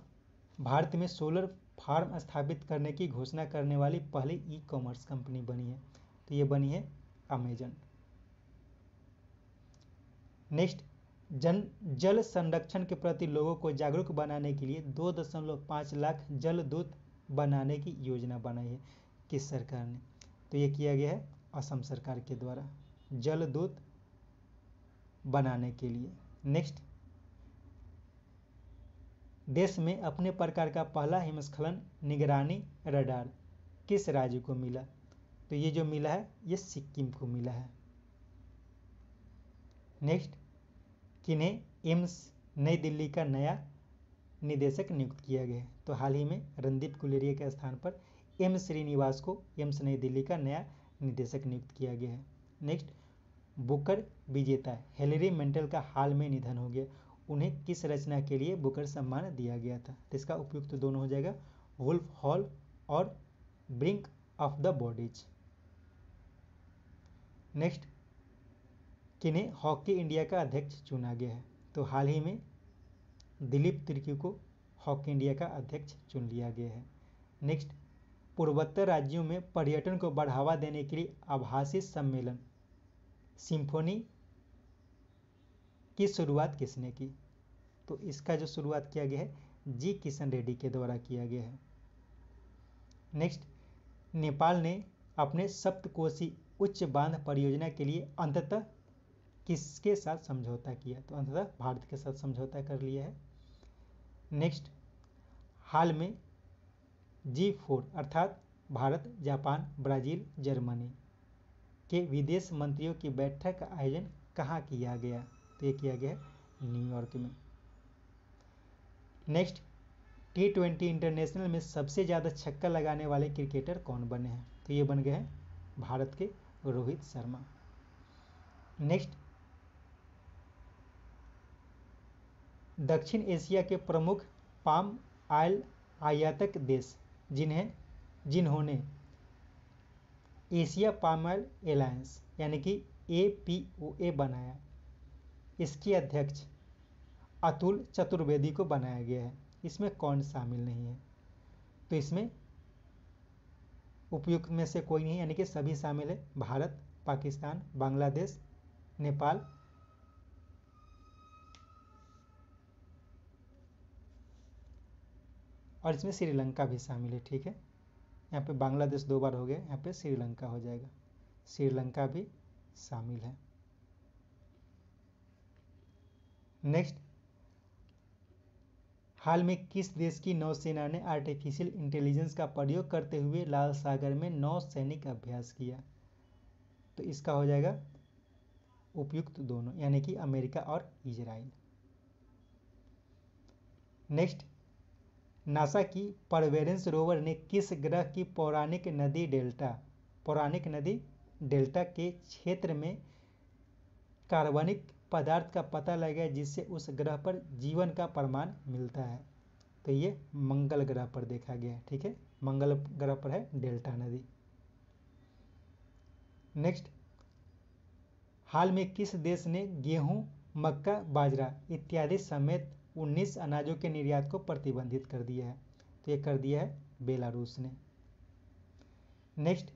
भारत में सोलर फार्म स्थापित करने की घोषणा करने वाली पहली ई कॉमर्स कंपनी बनी है? तो ये बनी है अमेजन। नेक्स्ट, जल संरक्षण के प्रति लोगों को जागरूक बनाने के लिए 2.5 लाख जल दूत बनाने की योजना बनाई है किस सरकार ने? तो ये किया गया है असम सरकार के द्वारा जल दूत बनाने के लिए। नेक्स्ट, देश में अपने प्रकार का पहला हिमस्खलन निगरानी रडार किस राज्य को मिला? तो ये जो मिला है ये सिक्किम को मिला है। नेक्स्ट, किन्हें एम्स नई दिल्ली का नया निदेशक नियुक्त किया गया है? तो हाल ही में रणदीप गुलेरिया के स्थान पर एम श्रीनिवास को एम्स नई दिल्ली का नया निदेशक नियुक्त किया गया है। नेक्स्ट, बुकर विजेता हिलरी मेंटल का हाल में निधन हो गया, उन्हें किस रचना के लिए बुकर सम्मान दिया गया था? तो इसका उपयुक्त दोनों हो जाएगा वुल्फ हॉल और Bring Up the Bodies. Next, किन्हें हॉकी इंडिया का अध्यक्ष चुना गया है? तो हाल ही में दिलीप तिर्की को हॉकी इंडिया का अध्यक्ष चुन लिया गया है। नेक्स्ट, पूर्वोत्तर राज्यों में पर्यटन को बढ़ावा देने के लिए आभासी सम्मेलन सिम्फोनी की शुरुआत किसने की? तो इसका जो शुरुआत किया गया है जी किशन रेड्डी के द्वारा किया गया है। नेक्स्ट, नेपाल ने अपने सप्तकोशी उच्च बांध परियोजना के लिए अंततः किसके साथ समझौता किया? तो अंततः भारत के साथ समझौता कर लिया है। नेक्स्ट, हाल में G4 अर्थात भारत, जापान, ब्राजील, जर्मनी के विदेश मंत्रियों की बैठक का आयोजन कहाँ किया गया? तो ये किया गया न्यूयॉर्क में। नेक्स्ट, T20 इंटरनेशनल में सबसे ज़्यादा छक्का लगाने वाले क्रिकेटर कौन बने हैं? तो ये बन गए हैं भारत के रोहित शर्मा। नेक्स्ट, दक्षिण एशिया के प्रमुख पाम ऑयल आयातक देश जिन्होंने एशिया पाम ऑयल एलायंस यानी कि APOA बनाया, इसके अध्यक्ष अतुल चतुर्वेदी को बनाया गया है। इसमें कौन शामिल नहीं है? तो इसमें उपयुक्त में से कोई नहीं, यानी कि सभी शामिल है। भारत, पाकिस्तान, बांग्लादेश, नेपाल और इसमें श्रीलंका भी शामिल है। ठीक है, यहाँ पे बांग्लादेश 2 बार हो गया, यहाँ पे श्रीलंका हो जाएगा। श्रीलंका भी शामिल है। नेक्स्ट, हाल में किस देश की नौसेना ने आर्टिफिशियल इंटेलिजेंस का प्रयोग करते हुए लाल सागर में नौसैनिक अभ्यास किया? तो इसका हो जाएगा उपयुक्त दोनों, यानी कि अमेरिका और इजराइल। नेक्स्ट, नासा की परवेरेंस रोवर ने किस ग्रह की पौराणिक नदी डेल्टा के क्षेत्र में कार्बनिक पदार्थ का पता लगाया जिससे उस ग्रह पर जीवन का प्रमाण मिलता है? तो ये मंगल ग्रह पर देखा गया है। ठीक है, मंगल ग्रह पर है डेल्टा नदी। नेक्स्ट, हाल में किस देश ने गेहूं, मक्का, बाजरा इत्यादि समेत 19 अनाजों के निर्यात को प्रतिबंधित कर दिया है? तो ये कर दिया है बेलारूस ने। नेक्स्ट,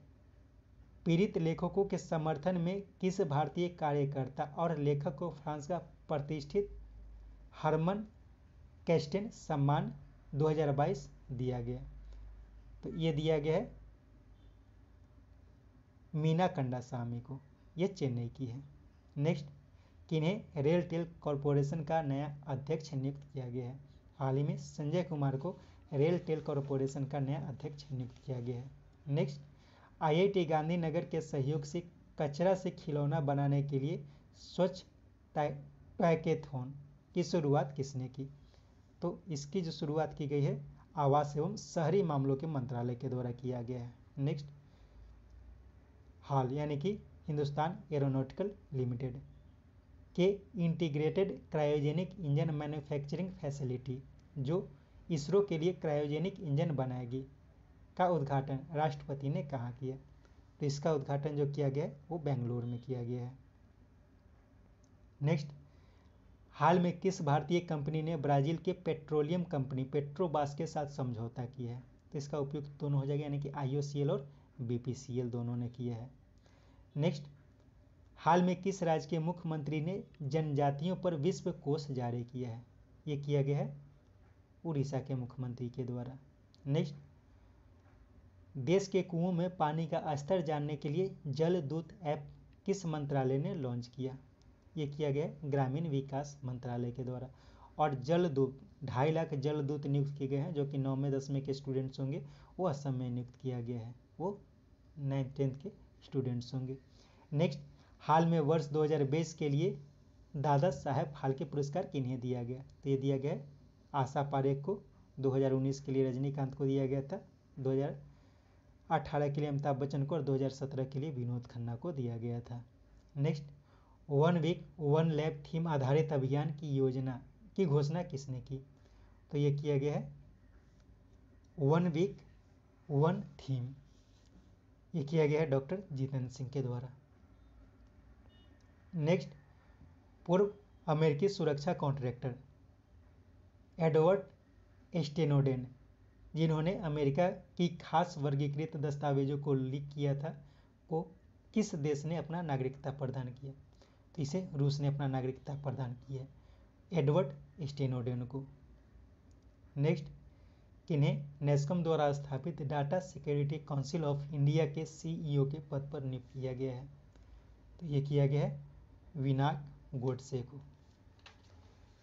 पीड़ित लेखकों के समर्थन में किस भारतीय कार्यकर्ता और लेखक को फ्रांस का प्रतिष्ठित हरमन कैस्टेन सम्मान 2022 दिया गया? तो ये दिया गया है मीना कंडासामी को, ये चेन्नई की है। नेक्स्ट, किन्हें रेलटेल कॉरपोरेशन का नया अध्यक्ष नियुक्त किया गया है? हाल ही में संजय कुमार को रेलटेल कॉरपोरेशन का नया अध्यक्ष नियुक्त किया गया है। नेक्स्ट, IIT गांधीनगर के सहयोग से कचरा से खिलौना बनाने के लिए स्वच्छ पैकेथॉन की शुरुआत किसने की? तो इसकी जो शुरुआत की गई है आवास एवं शहरी मामलों के मंत्रालय के द्वारा किया गया है। नेक्स्ट, हाल यानी कि हिंदुस्तान एरोनॉटिकल लिमिटेड के integrated cryogenic engine manufacturing facility जो इसरो के लिए क्रायोजेनिक इंजन बनाएगी का उद्घाटन राष्ट्रपति ने कहाँ किया? तो इसका उद्घाटन जो किया गया है वो बेंगलुरु में किया गया है। नेक्स्ट, हाल में किस भारतीय कंपनी ने ब्राजील के पेट्रोलियम कंपनी पेट्रोबास के साथ समझौता किया है? तो इसका उपयुक्त दोनों हो जाएगा, यानी कि IOCL और BPCL दोनों ने किया है। नेक्स्ट, हाल में किस राज्य के मुख्यमंत्री ने जनजातियों पर विश्व कोष जारी किया है? ये किया गया है उड़ीसा के मुख्यमंत्री के द्वारा। नेक्स्ट, देश के कुओं में पानी का स्तर जानने के लिए जल दूत ऐप किस मंत्रालय ने लॉन्च किया? ये किया गया है ग्रामीण विकास मंत्रालय के द्वारा। और जल दूत 2.5 लाख जल दूत नियुक्त किए गए हैं जो कि 9वीं 10वीं के स्टूडेंट्स होंगे, वो असम में नियुक्त किया गया है, वो 9th 10th के स्टूडेंट्स होंगे। नेक्स्ट, हाल में वर्ष 2022 के लिए दादा साहेब फाल्के पुरस्कार किन्हें दिया गया? तो ये दिया गया है आशा पारेख को, 2019 के लिए रजनीकांत को दिया गया था, 2018 के लिए अमिताभ बच्चन को और 2017 के लिए विनोद खन्ना को दिया गया था। नेक्स्ट, 1 वीक 1 लैब थीम आधारित अभियान की घोषणा किसने की? तो ये किया गया है 1 वीक 1 थीम, ये किया गया है डॉक्टर जितेंद्र सिंह के द्वारा। नेक्स्ट, पूर्व अमेरिकी सुरक्षा कॉन्ट्रैक्टर एडवर्ड स्टेनोडेन जिन्होंने अमेरिका की खास वर्गीकृत दस्तावेजों को लीक किया था को किस देश ने अपना नागरिकता प्रदान किया? तो इसे रूस ने अपना नागरिकता प्रदान किया है एडवर्ड स्टेनोडेन को। नेक्स्ट, किन्हें नेस्कम द्वारा स्थापित data security council of India के CEO के पद पर नियुक्त किया गया है? तो ये किया गया है विनाक गोडसे को।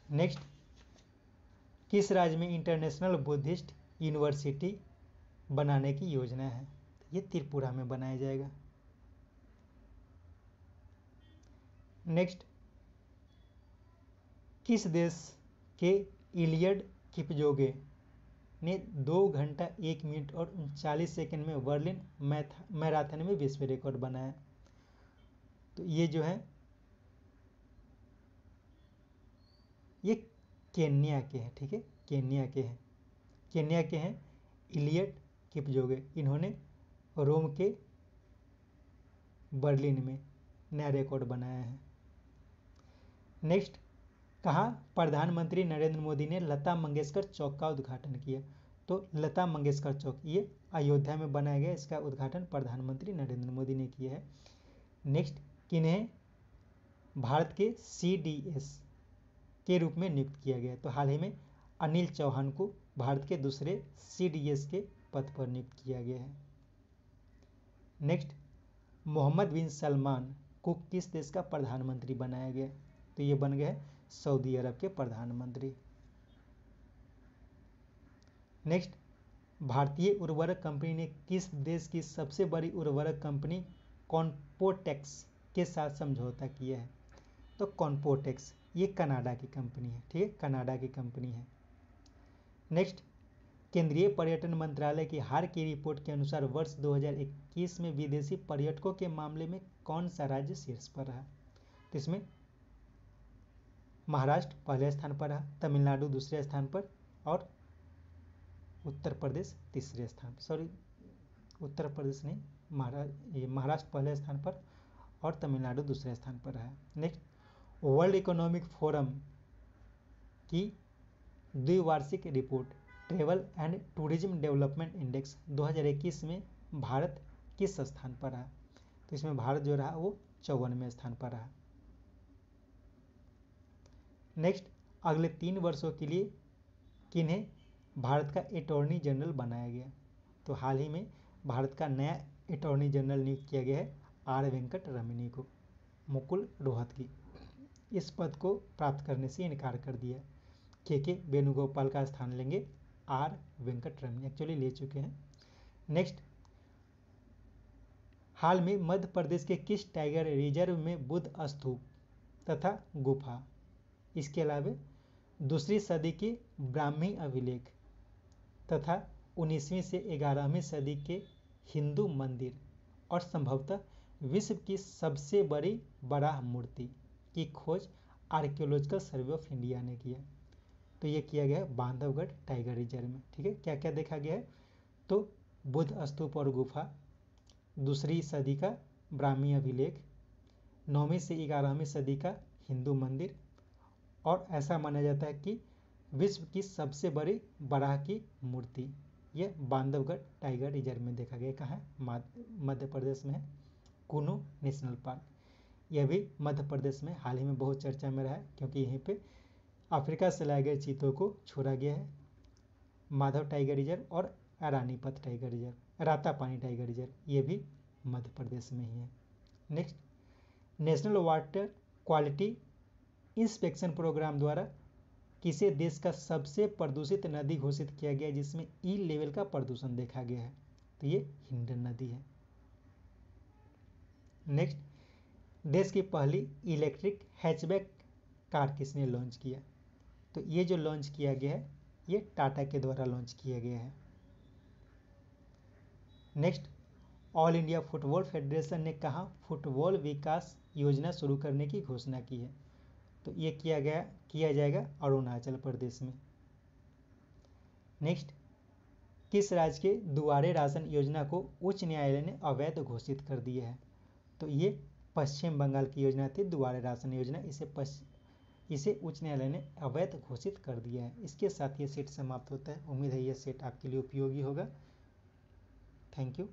नेक्स्ट, किस राज्य में इंटरनेशनल बुद्धिस्ट यूनिवर्सिटी बनाने की योजना है? ये त्रिपुरा में बनाया जाएगा। नेक्स्ट, किस देश के इलियड किपजोगे ने 2 घंटा 1 मिनट और 39 सेकंड में बर्लिन मैराथन में विश्व रिकॉर्ड बनाया? तो ये जो है ये केन्या के हैं, ठीक है, केन्या के हैं। केन्या के हैं इलियट किपचोगे, इन्होंने रोम के बर्लिन में नया रिकॉर्ड बनाया है। नेक्स्ट, कहा प्रधानमंत्री नरेंद्र मोदी ने लता मंगेशकर चौक का उद्घाटन किया? तो लता मंगेशकर चौक ये अयोध्या में बनाया गया, इसका उद्घाटन प्रधानमंत्री नरेंद्र मोदी ने किया है। नेक्स्ट, किन्हें भारत के CDS के रूप में नियुक्त किया गया? तो हाल ही में अनिल चौहान को भारत के दूसरे CDS के पद पर नियुक्त किया गया है। नेक्स्ट, मोहम्मद बिन सलमान को किस देश का प्रधानमंत्री बनाया गया? तो ये बन गया सऊदी अरब के प्रधानमंत्री। नेक्स्ट, भारतीय उर्वरक कंपनी ने किस देश की सबसे बड़ी उर्वरक कंपनी कॉन्पोटेक्स के साथ समझौता किया है? तो कॉन्पोटेक्स ये कनाडा की कंपनी है, ठीक है, कनाडा की कंपनी है। नेक्स्ट, केंद्रीय पर्यटन मंत्रालय की हाल की रिपोर्ट के अनुसार वर्ष 2021 में विदेशी पर्यटकों के मामले में कौन सा राज्य शीर्ष पर रहा? तो इसमें महाराष्ट्र पहले स्थान पर रहा, तमिलनाडु दूसरे स्थान पर और उत्तर प्रदेश तीसरे स्थान पर। सॉरी, उत्तर प्रदेश नहीं, महाराष्ट्र पहले स्थान पर और तमिलनाडु दूसरे स्थान पर रहा। नेक्स्ट, वर्ल्ड इकोनॉमिक फोरम की द्विवार्षिक report travel and tourism development index 2021 में भारत किस स्थान पर रहा? तो इसमें भारत जो रहा वो 54वें स्थान पर रहा। नेक्स्ट, अगले 3 वर्षों के लिए किन्हें भारत का अटॉर्नी जनरल बनाया गया? तो हाल ही में भारत का नया अटॉर्नी जनरल नियुक्त किया गया है R वेंकट रमनी को। मुकुल रोहतगी इस पद को प्राप्त करने से इनकार कर दिया। के वेणुगोपाल का स्थान लेंगे R वेंकट रमनी, एक्चुअली ले चुके हैं। नेक्स्ट, हाल में मध्य प्रदेश के किस टाइगर रिजर्व में बुद्ध स्तूप तथा गुफा, इसके अलावा 2वीं सदी के ब्राह्मी अभिलेख तथा 19वीं से 11वीं सदी के हिंदू मंदिर और संभवतः विश्व की सबसे बड़ी बराह मूर्ति की खोज आर्कियोलॉजिकल सर्वे ऑफ इंडिया ने किया? तो ये किया गया बांधवगढ़ टाइगर रिजर्व में, ठीक है। क्या क्या देखा गया है? तो बुद्ध स्तूप और गुफा, 2वीं सदी का ब्राह्मी अभिलेख, 9वीं से 11वीं सदी का हिंदू मंदिर और ऐसा माना जाता है कि विश्व की सबसे बड़ी बराह की मूर्ति ये बांधवगढ़ टाइगर रिजर्व में देखा गया। कहाँ है? मध्य प्रदेश में है, कुनू नेशनल पार्क। यह भी मध्य प्रदेश में हाल ही में बहुत चर्चा में रहा है क्योंकि यहीं पे अफ्रीका से लाए गए चीतों को छोड़ा गया है। माधव टाइगर रिजर्व और रानीपत tiger reserve, Ratapani tiger reserve, ये भी मध्य प्रदेश में ही है। Next, national water quality inspection programme द्वारा किसे देश का सबसे प्रदूषित नदी घोषित किया गया जिसमें ई लेवल का प्रदूषण देखा गया है? तो ये हिंडन नदी है। नेक्स्ट, देश की पहली इलेक्ट्रिक हैचबैक कार किसने लॉन्च किया? तो ये जो लॉन्च किया गया है ये टाटा के द्वारा लॉन्च किया गया है। Next, all India football federation ने कहा फुटबॉल विकास योजना शुरू करने की घोषणा की है? तो ये किया जाएगा अरुणाचल प्रदेश में। नेक्स्ट, किस राज्य के दुआरे राशन योजना को उच्च न्यायालय ने अवैध घोषित कर दिया है? तो ये पश्चिम बंगाल की योजना थी दुआरे राशन योजना, इसे उच्च न्यायालय ने अवैध घोषित कर दिया है। इसके साथ ये सेट समाप्त होता है। उम्मीद है ये सेट आपके लिए उपयोगी होगा। Thank you.